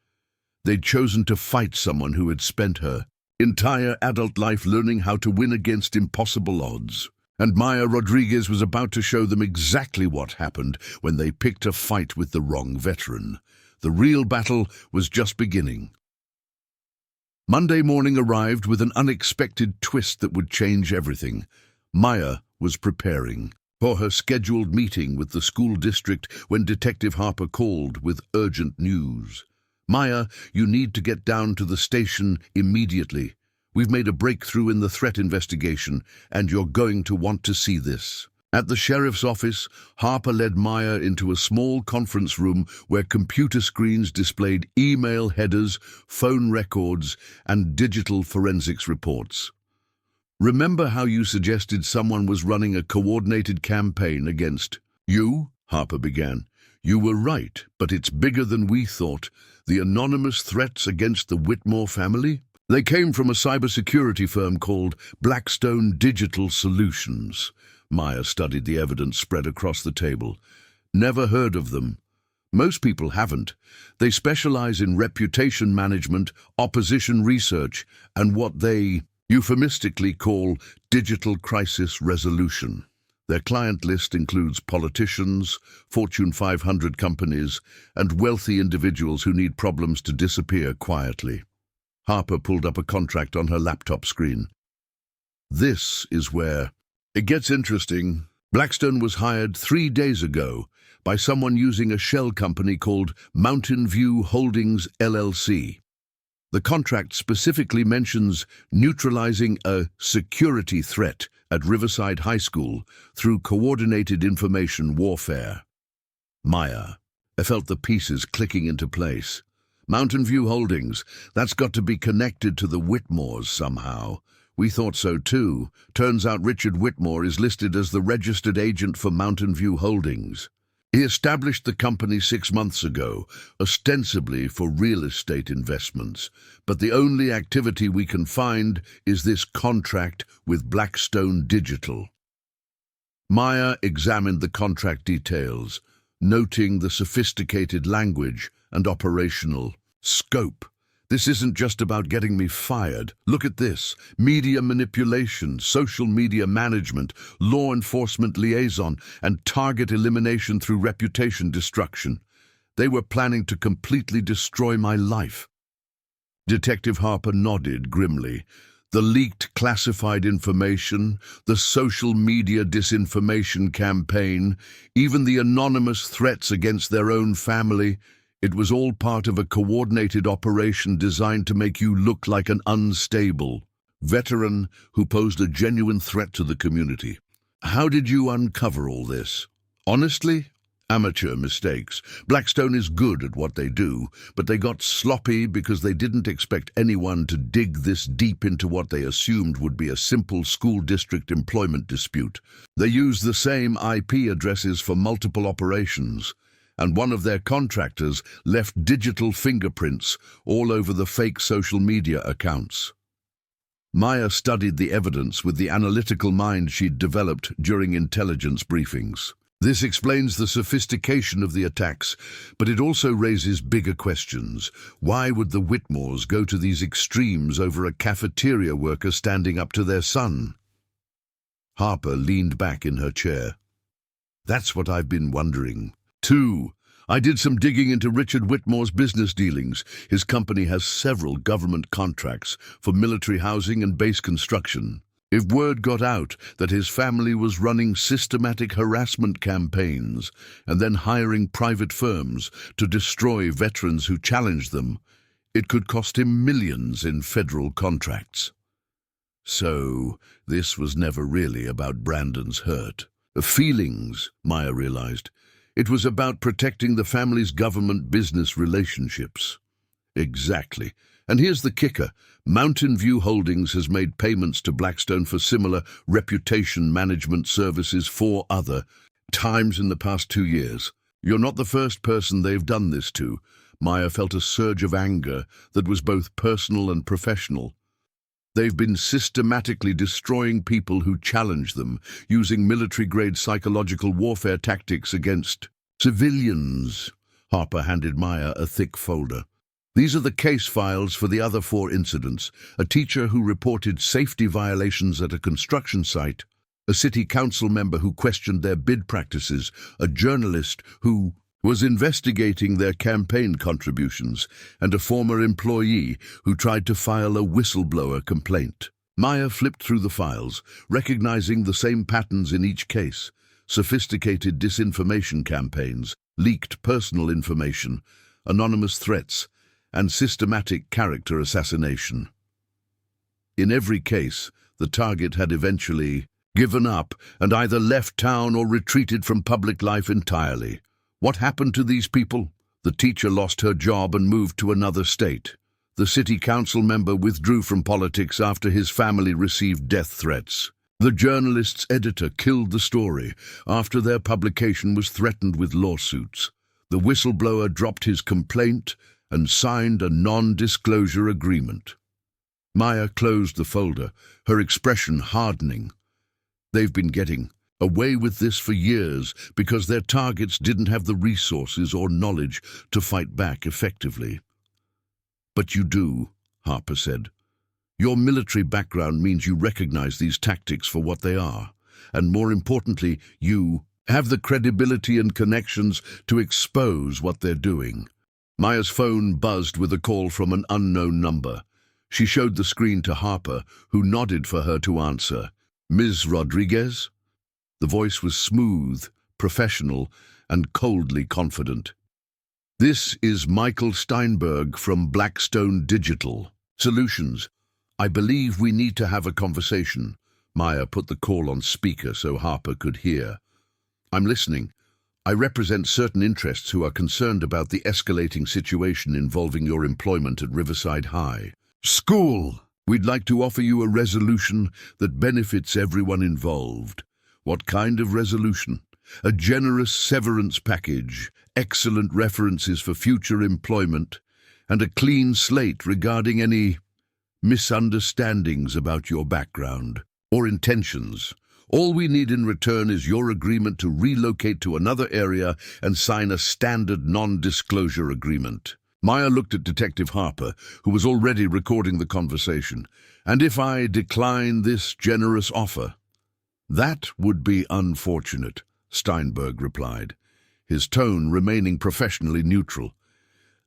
They'd chosen to fight someone who had spent her entire adult life learning how to win against impossible odds. And Maya Rodriguez was about to show them exactly what happened when they picked a fight with the wrong veteran. The real battle was just beginning. Monday morning arrived with an unexpected twist that would change everything. Maya was preparing for her scheduled meeting with the school district when Detective Harper called with urgent news. "Maya, you need to get down to the station immediately. We've made a breakthrough in the threat investigation, and you're going to want to see this." At the sheriff's office, Harper led Maya into a small conference room where computer screens displayed email headers, phone records, and digital forensics reports. "Remember how you suggested someone was running a coordinated campaign against you?" Harper began. "You were right, but it's bigger than we thought. The anonymous threats against the Whitmore family? They came from a cybersecurity firm called Blackstone Digital Solutions." Maya studied the evidence spread across the table. "Never heard of them. Most people haven't. They specialize in reputation management, opposition research, and what they euphemistically call digital crisis resolution. Their client list includes politicians, Fortune 500 companies, and wealthy individuals who need problems to disappear quietly." Harper pulled up a contract on her laptop screen. "This is where it gets interesting. Blackstone was hired 3 days ago by someone using a shell company called Mountain View Holdings LLC. The contract specifically mentions neutralizing a security threat at Riverside High School through coordinated information warfare." Maya felt the pieces clicking into place. Mountain View Holdings, that's got to be connected to the Whitmores somehow. We thought so too. Turns out Richard Whitmore is listed as the registered agent for Mountain View Holdings. He established the company 6 months ago, ostensibly for real estate investments, but the only activity we can find is this contract with Blackstone Digital. Maya examined the contract details, noting the sophisticated language and operational scope. "This isn't just about getting me fired. Look at this. Media manipulation, social media management, law enforcement liaison, and target elimination through reputation destruction. They were planning to completely destroy my life." Detective Harper nodded grimly. The leaked classified information, the social media disinformation campaign, even the anonymous threats against their own family, it was all part of a coordinated operation designed to make you look like an unstable veteran who posed a genuine threat to the community. "How did you uncover all this?" "Honestly, amateur mistakes. Blackstone is good at what they do, but they got sloppy because they didn't expect anyone to dig this deep into what they assumed would be a simple school district employment dispute. They used the same IP addresses for multiple operations, and one of their contractors left digital fingerprints all over the fake social media accounts. Maya studied the evidence with the analytical mind she'd developed during intelligence briefings. This explains the sophistication of the attacks, but it also raises bigger questions. Why would the Whitmores go to these extremes over a cafeteria worker standing up to their son? Harper leaned back in her chair. That's what I've been wondering. 2. I did some digging into Richard Whitmore's business dealings. His company has several government contracts for military housing and base construction. If word got out that his family was running systematic harassment campaigns and then hiring private firms to destroy veterans who challenged them, it could cost him millions in federal contracts. So, this was never really about Brandon's hurt. Feelings, Maya realized. It was about protecting the family's government-business relationships. Exactly. And here's the kicker. Mountain View Holdings has made payments to Blackstone for similar reputation management services 4 other times in the past 2 years. You're not the first person they've done this to. Maya felt a surge of anger that was both personal and professional. They've been systematically destroying people who challenge them, using military-grade psychological warfare tactics against civilians. Harper handed Maya a thick folder. These are the case files for the other 4 incidents. A teacher who reported safety violations at a construction site, a city council member who questioned their bid practices, a journalist who was investigating their campaign contributions, and a former employee who tried to file a whistleblower complaint. Maya flipped through the files, recognizing the same patterns in each case: sophisticated disinformation campaigns, leaked personal information, anonymous threats, and systematic character assassination. In every case, the target had eventually given up and either left town or retreated from public life entirely. What happened to these people? The teacher lost her job and moved to another state. The city council member withdrew from politics after his family received death threats. The journalist's editor killed the story after their publication was threatened with lawsuits. The whistleblower dropped his complaint and signed a non-disclosure agreement. Maya closed the folder, her expression hardening. They've been getting away with this for years because their targets didn't have the resources or knowledge to fight back effectively. But you do, Harper said. Your military background means you recognize these tactics for what they are, and more importantly, you have the credibility and connections to expose what they're doing. Maya's phone buzzed with a call from an unknown number. She showed the screen to Harper, who nodded for her to answer. Ms. Rodriguez? The voice was smooth, professional, and coldly confident. This is Michael Steinberg from Blackstone Digital Solutions. I believe we need to have a conversation. Maya put the call on speaker so Harper could hear. I'm listening. I represent certain interests who are concerned about the escalating situation involving your employment at Riverside High School. We'd like to offer you a resolution that benefits everyone involved. What kind of resolution? A generous severance package, excellent references for future employment, and a clean slate regarding any misunderstandings about your background or intentions. All we need in return is your agreement to relocate to another area and sign a standard non-disclosure agreement. Maya looked at Detective Harper, who was already recording the conversation. And if I decline this generous offer? That would be unfortunate, Steinberg replied, his tone remaining professionally neutral.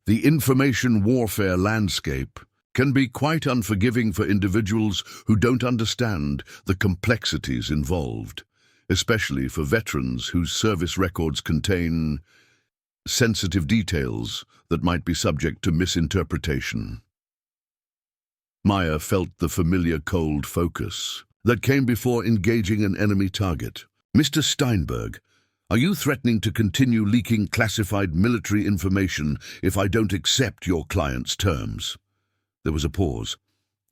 The information warfare landscape can be quite unforgiving for individuals who don't understand the complexities involved, especially for veterans whose service records contain sensitive details that might be subject to misinterpretation. Maya felt the familiar cold focus that came before engaging an enemy target. Mr. Steinberg, Are you threatening to continue leaking classified military information if I don't accept your client's terms? There was a pause.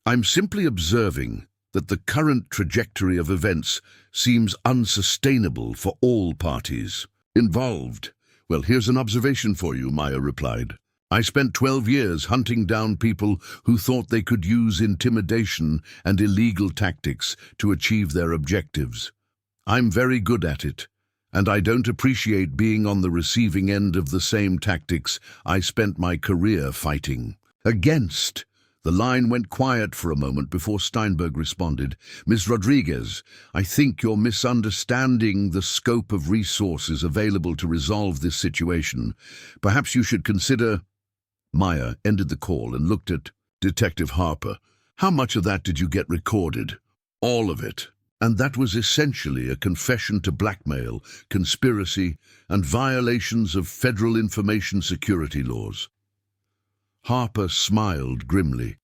I'm simply observing that the current trajectory of events seems unsustainable for all parties involved. Well, here's an observation for you, Maya replied. I spent 12 years hunting down people who thought they could use intimidation and illegal tactics to achieve their objectives. I'm very good at it, and I don't appreciate being on the receiving end of the same tactics I spent my career fighting against. The line went quiet for a moment before Steinberg responded. Ms. Rodriguez, I think you're misunderstanding the scope of resources available to resolve this situation. Perhaps you should consider... Maya ended the call and looked at Detective Harper. How much of that did you get recorded? All of it. And that was essentially a confession to blackmail, conspiracy, and violations of federal information security laws. Harper smiled grimly.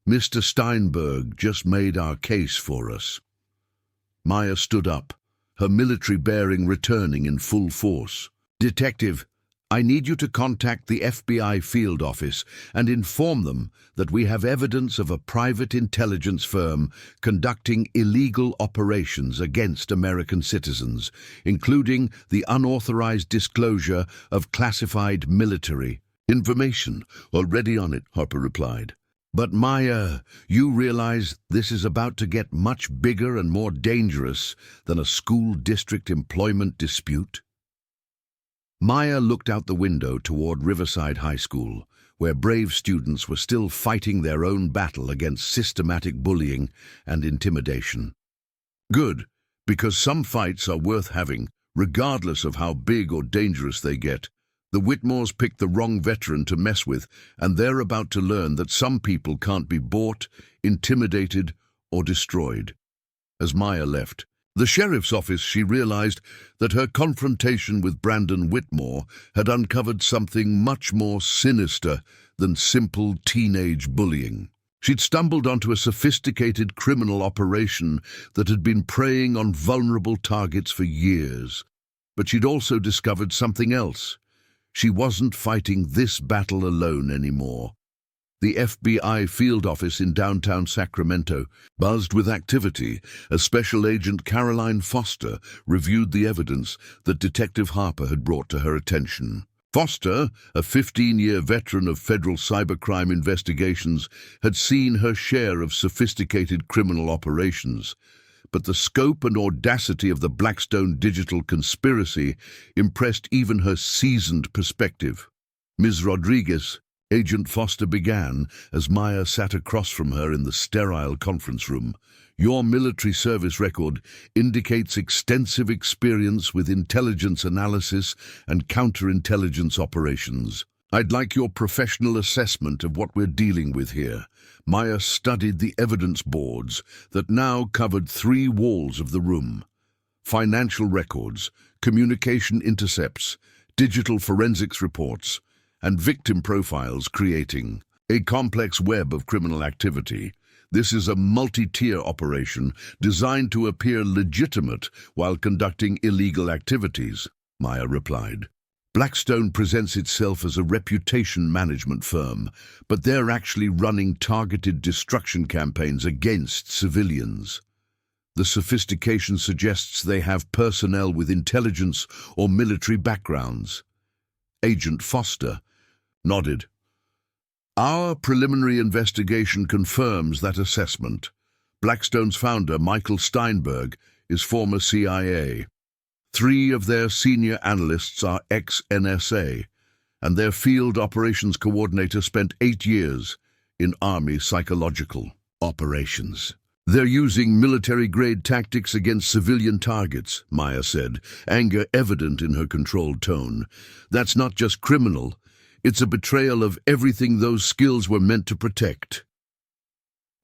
Mr. Steinberg just made our case for us. Maya stood up, her military bearing returning in full force. Detective, I need you to contact the FBI field office and inform them that we have evidence of a private intelligence firm conducting illegal operations against American citizens, including the unauthorized disclosure of classified military information. Already on it, Harper replied. But Maya, you realize this is about to get much bigger and more dangerous than a school district employment dispute? Maya looked out the window toward Riverside High School, where brave students were still fighting their own battle against systematic bullying and intimidation. Good, because some fights are worth having, regardless of how big or dangerous they get. The Whitmores picked the wrong veteran to mess with, and they're about to learn that some people can't be bought, intimidated, or destroyed. As Maya left the sheriff's office, she realized that her confrontation with Brandon Whitmore had uncovered something much more sinister than simple teenage bullying. She'd stumbled onto a sophisticated criminal operation that had been preying on vulnerable targets for years. But she'd also discovered something else. She wasn't fighting this battle alone anymore. The FBI field office in downtown Sacramento buzzed with activity as Special Agent Caroline Foster reviewed the evidence that Detective Harper had brought to her attention. Foster, a 15-year veteran of federal cybercrime investigations, had seen her share of sophisticated criminal operations, but the scope and audacity of the Blackstone digital conspiracy impressed even her seasoned perspective. Ms. Rodriguez, Agent Foster began as Maya sat across from her in the sterile conference room. Your military service record indicates extensive experience with intelligence analysis and counterintelligence operations. I'd like your professional assessment of what we're dealing with here. Maya studied the evidence boards that now covered 3 walls of the room. Financial records, communication intercepts, digital forensics reports, and victim profiles, creating a complex web of criminal activity. This is a multi-tier operation designed to appear legitimate while conducting illegal activities, Maya replied. Blackstone presents itself as a reputation management firm, but they're actually running targeted destruction campaigns against civilians. The sophistication suggests they have personnel with intelligence or military backgrounds. Agent Foster nodded. Our preliminary investigation confirms that assessment. Blackstone's founder, Michael Steinberg, is former CIA. 3 of their senior analysts are ex-NSA, and their field operations coordinator spent 8 years in Army psychological operations. They're using military-grade tactics against civilian targets, Maya said, anger evident in her controlled tone. That's not just criminal. It's a betrayal of everything those skills were meant to protect.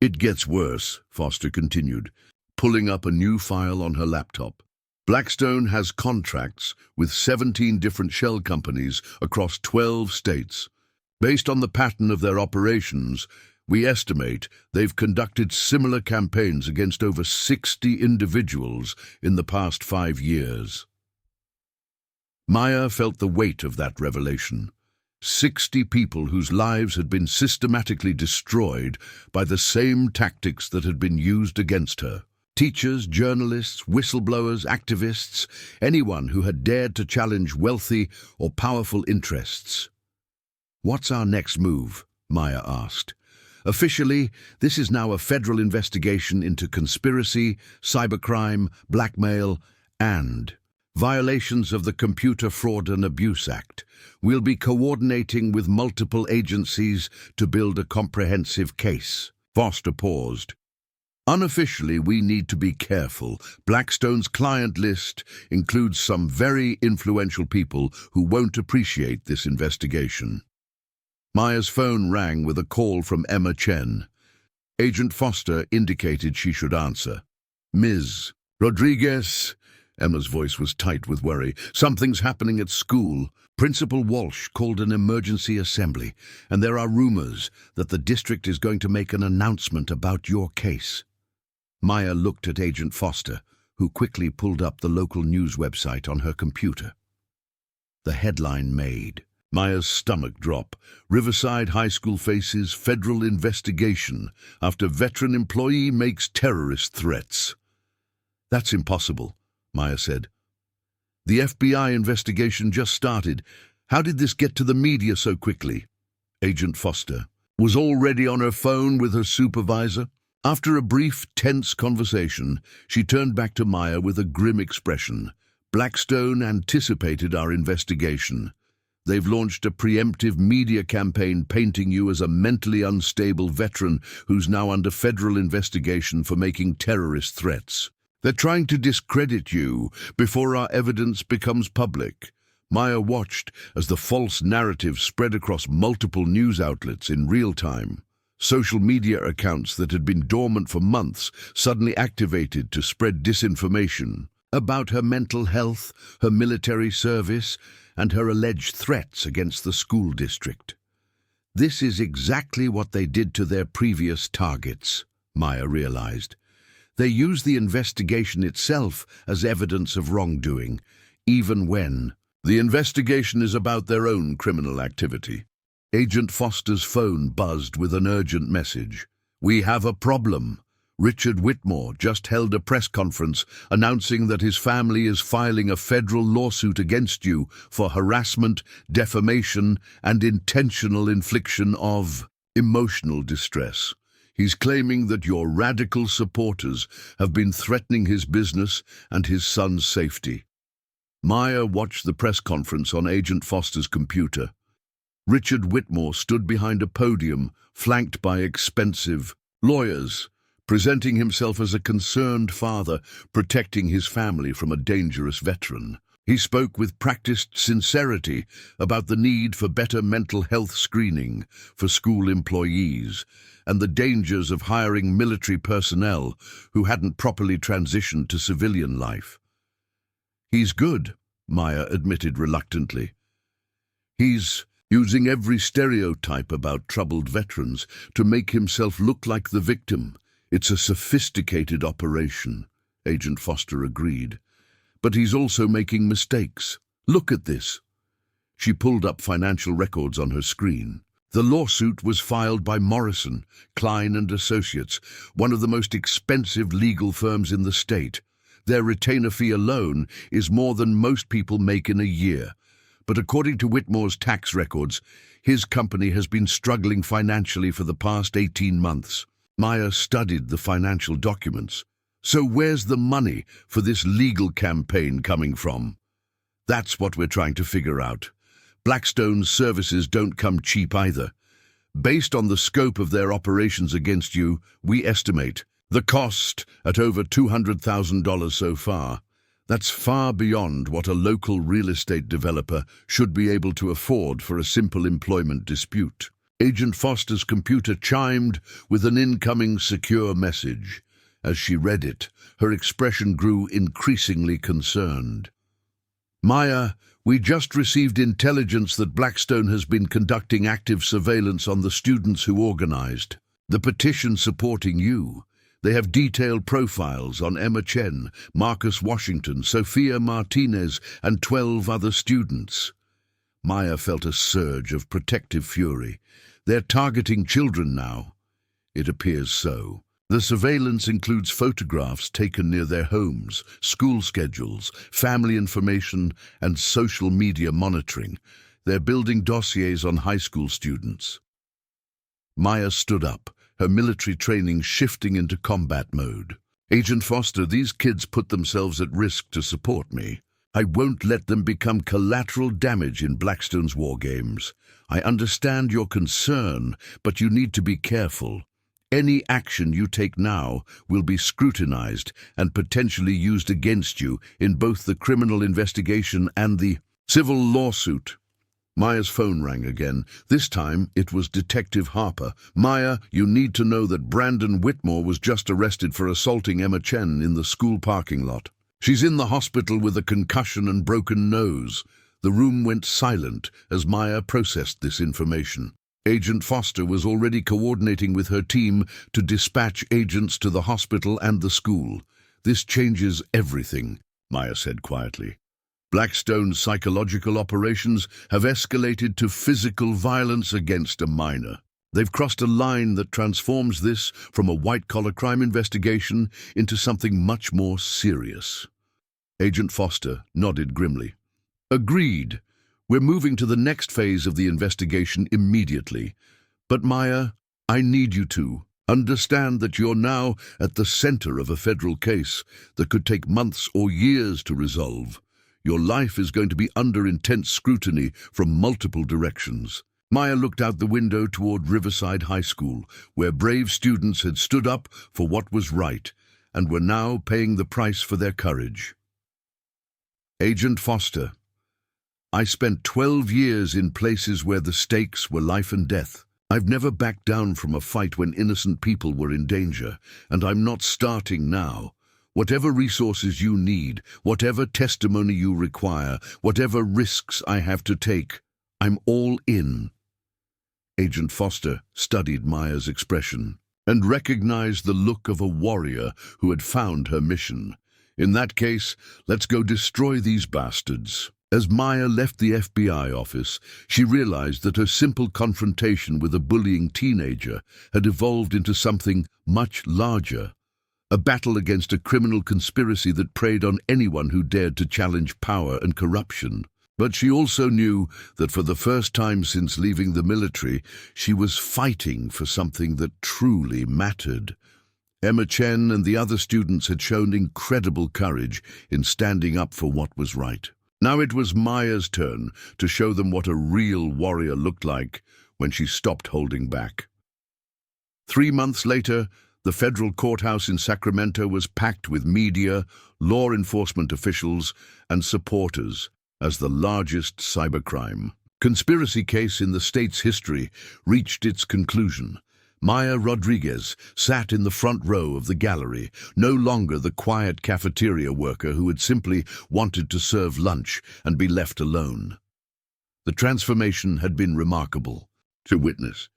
It gets worse, Foster continued, pulling up a new file on her laptop. Blackstone has contracts with 17 different shell companies across 12 states. Based on the pattern of their operations, we estimate they've conducted similar campaigns against over 60 individuals in the past 5 years. Maya felt the weight of that revelation. 60 people whose lives had been systematically destroyed by the same tactics that had been used against her. Teachers, journalists, whistleblowers, activists, anyone who had dared to challenge wealthy or powerful interests. "What's our next move?" Maya asked. "Officially, this is now a federal investigation into conspiracy, cybercrime, blackmail, and violations of the Computer Fraud and Abuse Act. We'll be coordinating with multiple agencies to build a comprehensive case." Foster paused. "Unofficially, we need to be careful. Blackstone's client list includes some very influential people who won't appreciate this investigation." Maya's phone rang with a call from Emma Chen. Agent Foster indicated she should answer. "Ms. Rodriguez," Emma's voice was tight with worry, "something's happening at school. Principal Walsh called an emergency assembly, and there are rumors that the district is going to make an announcement about your case." Maya looked at Agent Foster, who quickly pulled up the local news website on her computer. The headline made. Maya's stomach drop. "Riverside High School faces federal investigation after veteran employee makes terrorist threats." "That's impossible," Maya said. "The FBI investigation just started. How did this get to the media so quickly?" Agent Foster was already on her phone with her supervisor. After a brief, tense conversation, she turned back to Maya with a grim expression. "Blackstone anticipated our investigation. They've launched a preemptive media campaign painting you as a mentally unstable veteran who's now under federal investigation for making terrorist threats. They're trying to discredit you before our evidence becomes public." Maya watched as the false narrative spread across multiple news outlets in real time. Social media accounts that had been dormant for months suddenly activated to spread disinformation about her mental health, her military service, and her alleged threats against the school district. This is exactly what they did to their previous targets, Maya realized. They used the investigation itself as evidence of wrongdoing, even when the investigation is about their own criminal activity. Agent Foster's phone buzzed with an urgent message. "We have a problem. Richard Whitmore just held a press conference announcing that his family is filing a federal lawsuit against you for harassment, defamation, and intentional infliction of emotional distress. He's claiming that your radical supporters have been threatening his business and his son's safety." Maya watched the press conference on Agent Foster's computer. Richard Whitmore stood behind a podium, flanked by expensive lawyers, presenting himself as a concerned father protecting his family from a dangerous veteran. He spoke with practiced sincerity about the need for better mental health screening for school employees and the dangers of hiring military personnel who hadn't properly transitioned to civilian life. "He's good," Maya admitted reluctantly. "He's using every stereotype about troubled veterans to make himself look like the victim. It's a sophisticated operation," Agent Foster agreed. "But he's also making mistakes. Look at this." She pulled up financial records on her screen. The lawsuit was filed by Morrison, Klein and Associates, one of the most expensive legal firms in the state. Their retainer fee alone is more than most people make in a year. But according to Whitmore's tax records, his company has been struggling financially for the past 18 months. Maya studied the financial documents. "So where's the money for this legal campaign coming from?" "That's what we're trying to figure out. Blackstone's services don't come cheap either. Based on the scope of their operations against you, we estimate the cost at over $200,000 so far. That's far beyond what a local real estate developer should be able to afford for a simple employment dispute." Agent Foster's computer chimed with an incoming secure message. As she read it, her expression grew increasingly concerned. "Maya, we just received intelligence that Blackstone has been conducting active surveillance on the students who organized the petition supporting you. They have detailed profiles on Emma Chen, Marcus Washington, Sophia Martinez, and 12 other students. Maya felt a surge of protective fury. They're targeting children now. It appears so. The surveillance includes photographs taken near their homes, school schedules, family information, and social media monitoring. They're building dossiers on high school students. Maya stood up, her military training shifting into combat mode. Agent Foster, these kids put themselves at risk to support me. I won't let them become collateral damage in Blackstone's war games. I understand your concern, but you need to be careful. Any action you take now will be scrutinized and potentially used against you in both the criminal investigation and the civil lawsuit. Maya's phone rang again. This time it was Detective Harper. Maya, you need to know that Brandon Whitmore was just arrested for assaulting Emma Chen in the school parking lot. She's in the hospital with a concussion and broken nose. The room went silent as Maya processed this information. Agent Foster was already coordinating with her team to dispatch agents to the hospital and the school. This changes everything, Maya said quietly. Blackstone's psychological operations have escalated to physical violence against a minor. They've crossed a line that transforms this from a white-collar crime investigation into something much more serious. Agent Foster nodded grimly. Agreed. We're moving to the next phase of the investigation immediately. But Maya, I need you to understand that you're now at the center of a federal case that could take months or years to resolve. Your life is going to be under intense scrutiny from multiple directions. Maya looked out the window toward Riverside High School, where brave students had stood up for what was right and were now paying the price for their courage. Agent Foster, I spent 12 years in places where the stakes were life and death. I've never backed down from a fight when innocent people were in danger, and I'm not starting now. Whatever resources you need, whatever testimony you require, whatever risks I have to take, I'm all in. Agent Foster studied Maya's expression and recognized the look of a warrior who had found her mission. In that case, let's go destroy these bastards. As Maya left the FBI office, she realized that her simple confrontation with a bullying teenager had evolved into something much larger. A battle against a criminal conspiracy that preyed on anyone who dared to challenge power and corruption. But she also knew that for the first time since leaving the military, she was fighting for something that truly mattered. Emma Chen and the other students had shown incredible courage in standing up for what was right. Now it was Maya's turn to show them what a real warrior looked like when she stopped holding back. 3 months later, the federal courthouse in Sacramento was packed with media, law enforcement officials, and supporters as the largest cybercrime conspiracy case in the state's history reached its conclusion. Maya Rodriguez sat in the front row of the gallery, no longer the quiet cafeteria worker who had simply wanted to serve lunch and be left alone. The transformation had been remarkable to witness.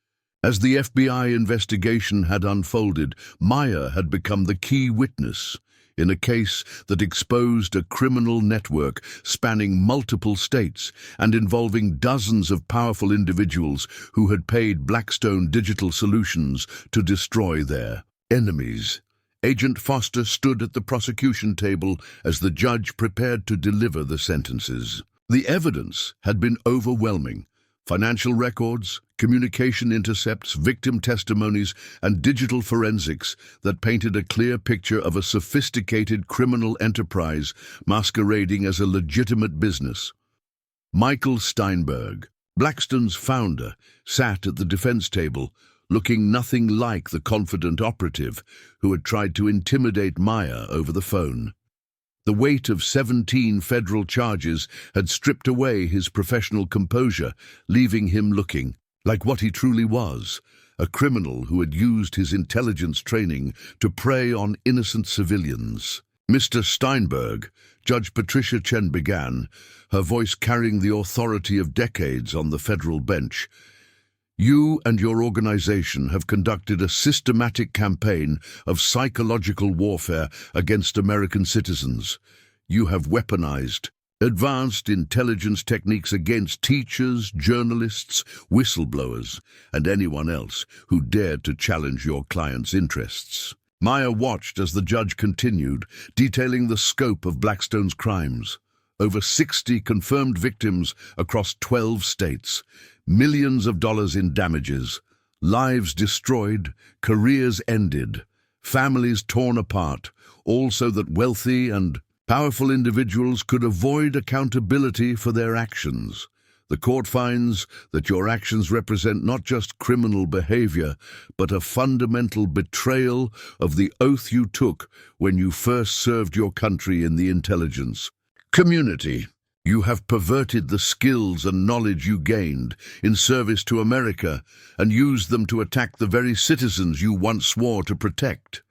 As the FBI investigation had unfolded, Maya had become the key witness in a case that exposed a criminal network spanning multiple states and involving dozens of powerful individuals who had paid Blackstone Digital Solutions to destroy their enemies. Agent Foster stood at the prosecution table as the judge prepared to deliver the sentences. The evidence had been overwhelming. Financial records, communication intercepts, victim testimonies, and digital forensics that painted a clear picture of a sophisticated criminal enterprise masquerading as a legitimate business. Michael Steinberg, Blackstone's founder, sat at the defense table, looking nothing like the confident operative who had tried to intimidate Maya over the phone. The weight of 17 federal charges had stripped away his professional composure, leaving him looking like what he truly was, a criminal who had used his intelligence training to prey on innocent civilians. Mr. Steinberg, Judge Patricia Chen began, her voice carrying the authority of decades on the federal bench. You and your organization have conducted a systematic campaign of psychological warfare against American citizens. You have weaponized advanced intelligence techniques against teachers, journalists, whistleblowers, and anyone else who dared to challenge your client's interests. Maya watched as the judge continued, detailing the scope of Blackstone's crimes. Over 60 confirmed victims across 12 states, millions of dollars in damages, lives destroyed, careers ended, families torn apart, all so that wealthy and powerful individuals could avoid accountability for their actions. The court finds that your actions represent not just criminal behavior, but a fundamental betrayal of the oath you took when you first served your country in the intelligence community. You have perverted the skills and knowledge you gained in service to America and used them to attack the very citizens you once swore to protect.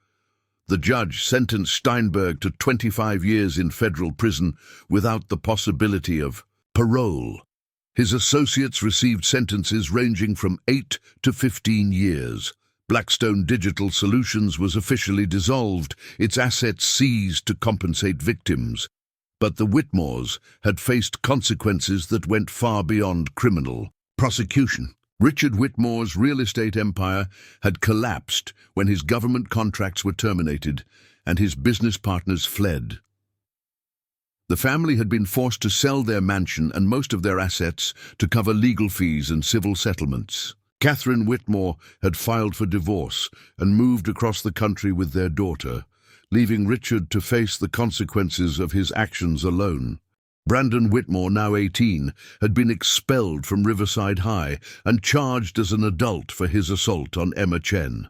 The judge sentenced Steinberg to 25 years in federal prison without the possibility of parole. His associates received sentences ranging from 8 to 15 years. Blackstone Digital Solutions was officially dissolved, its assets seized to compensate victims. But the Whitmores had faced consequences that went far beyond criminal prosecution. Richard Whitmore's real estate empire had collapsed when his government contracts were terminated and his business partners fled. The family had been forced to sell their mansion and most of their assets to cover legal fees and civil settlements. Catherine Whitmore had filed for divorce and moved across the country with their daughter, leaving Richard to face the consequences of his actions alone. Brandon Whitmore, now 18, had been expelled from Riverside High and charged as an adult for his assault on Emma Chen.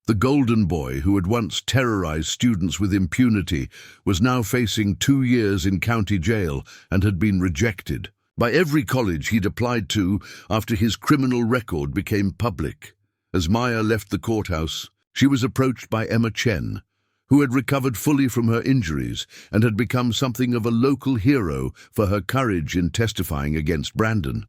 The golden boy, who had once terrorized students with impunity, was now facing 2 years in county jail and had been rejected by every college he'd applied to after his criminal record became public. As Maya left the courthouse, she was approached by Emma Chen, who had recovered fully from her injuries and had become something of a local hero for her courage in testifying against Brandon.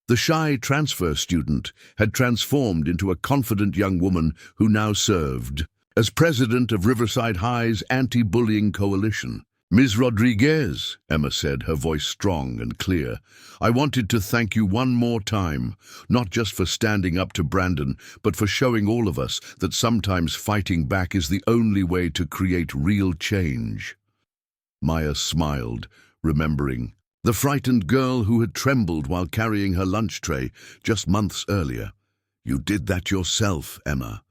The shy transfer student had transformed into a confident young woman who now served as president of Riverside High's anti-bullying coalition. "Ms. Rodriguez," Emma said, her voice strong and clear, "I wanted to thank you one more time, not just for standing up to Brandon, but for showing all of us that sometimes fighting back is the only way to create real change." Maya smiled, remembering the frightened girl who had trembled while carrying her lunch tray just months earlier. "You did that yourself, Emma.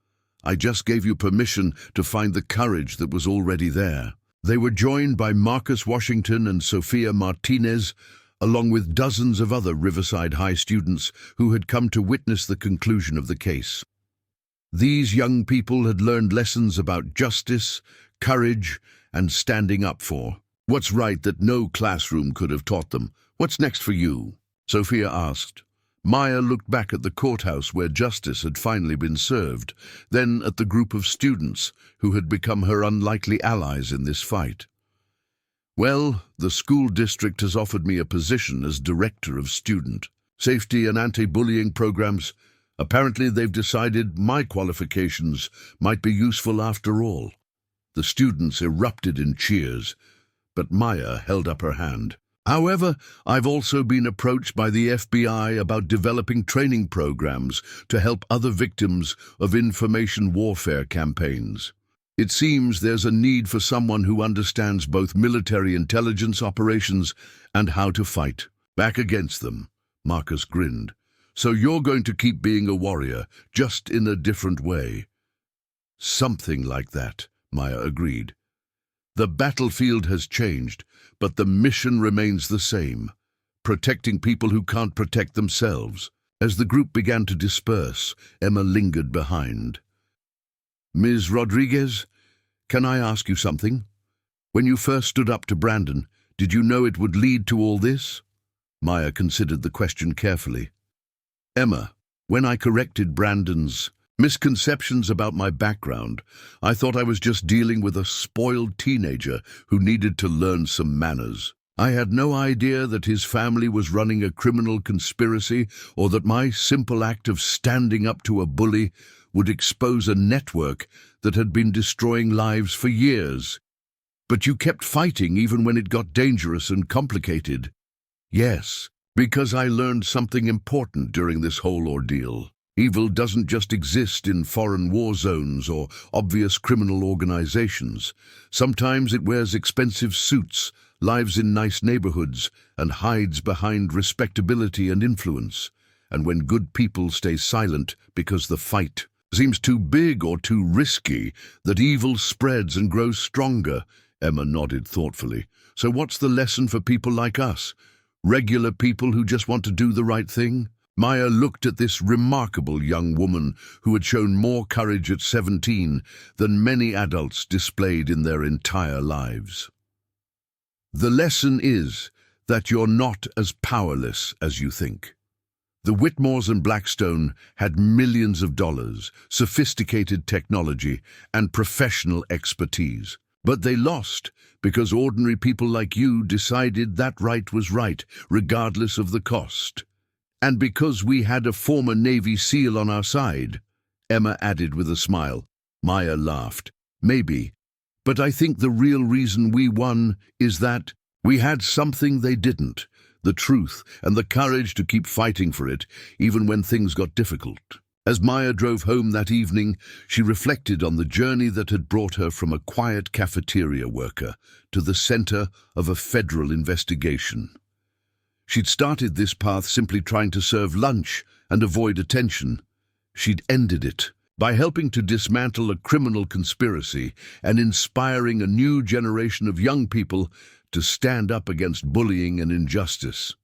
I just gave you permission to find the courage that was already there." They were joined by Marcus Washington and Sophia Martinez, along with dozens of other Riverside High students who had come to witness the conclusion of the case. These young people had learned lessons about justice, courage, and standing up for what's right that no classroom could have taught them. "What's next for you?" Sophia asked. Maya looked back at the courthouse where justice had finally been served, then at the group of students who had become her unlikely allies in this fight. "Well, the school district has offered me a position as director of student safety and anti-bullying programs. Apparently they've decided my qualifications might be useful after all." The students erupted in cheers, but Maya held up her hand. "However, I've also been approached by the FBI about developing training programs to help other victims of information warfare campaigns. It seems there's a need for someone who understands both military intelligence operations and how to fight back against them." Marcus grinned. "So you're going to keep being a warrior, just in a different way." "Something like that," Maya agreed. "The battlefield has changed, but the mission remains the same, protecting people who can't protect themselves." As the group began to disperse, Emma lingered behind. "Ms. Rodriguez, can I ask you something? When you first stood up to Brandon, did you know it would lead to all this?" Maya considered the question carefully. "Emma, when I corrected Brandon's misconceptions about my background, I thought I was just dealing with a spoiled teenager who needed to learn some manners. I had no idea that his family was running a criminal conspiracy or that my simple act of standing up to a bully would expose a network that had been destroying lives for years. But you kept fighting even when it got dangerous and complicated. Yes, because I learned something important during this whole ordeal. Evil doesn't just exist in foreign war zones or obvious criminal organizations. Sometimes it wears expensive suits, lives in nice neighborhoods, and hides behind respectability and influence. And when good people stay silent because the fight seems too big or too risky, that evil spreads and grows stronger. Emma nodded thoughtfully. So what's the lesson for people like us? Regular people who just want to do the right thing? Maya looked at this remarkable young woman who had shown more courage at 17 than many adults displayed in their entire lives. The lesson is that you're not as powerless as you think. The Whitmores and Blackstone had millions of dollars, sophisticated technology, and professional expertise. But they lost because ordinary people like you decided that right was right, regardless of the cost. And because we had a former Navy SEAL on our side, Emma added with a smile. Maya laughed. Maybe. But I think the real reason we won is that we had something they didn't, the truth and the courage to keep fighting for it, even when things got difficult. As Maya drove home that evening, she reflected on the journey that had brought her from a quiet cafeteria worker to the center of a federal investigation. She'd started this path simply trying to serve lunch and avoid attention. She'd ended it by helping to dismantle a criminal conspiracy and inspiring a new generation of young people to stand up against bullying and injustice.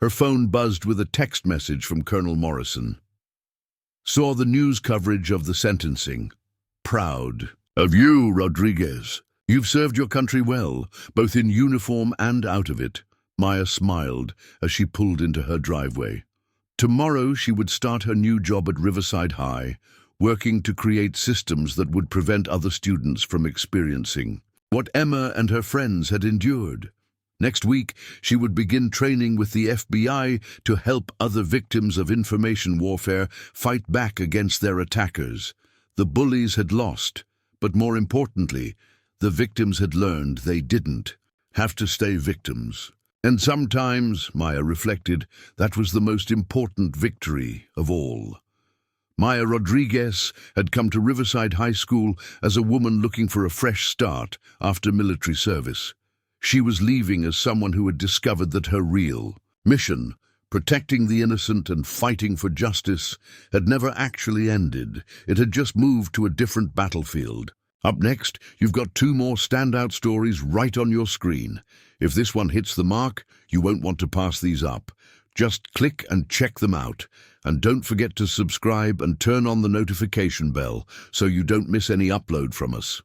Her phone buzzed with a text message from Colonel Morrison. Saw the news coverage of the sentencing. Proud of you, Rodriguez. You've served your country well, both in uniform and out of it. Maya smiled as she pulled into her driveway. Tomorrow she would start her new job at Riverside High, working to create systems that would prevent other students from experiencing what Emma and her friends had endured. Next week, she would begin training with the FBI to help other victims of information warfare fight back against their attackers. The bullies had lost, but more importantly, the victims had learned they didn't have to stay victims. And sometimes, Maya reflected, that was the most important victory of all. Maya Rodriguez had come to Riverside High School as a woman looking for a fresh start after military service. She was leaving as someone who had discovered that her real mission, protecting the innocent and fighting for justice, had never actually ended. It had just moved to a different battlefield. Up next, you've got 2 more standout stories right on your screen. If this one hits the mark, you won't want to pass these up. Just click and check them out. And don't forget to subscribe and turn on the notification bell so you don't miss any upload from us.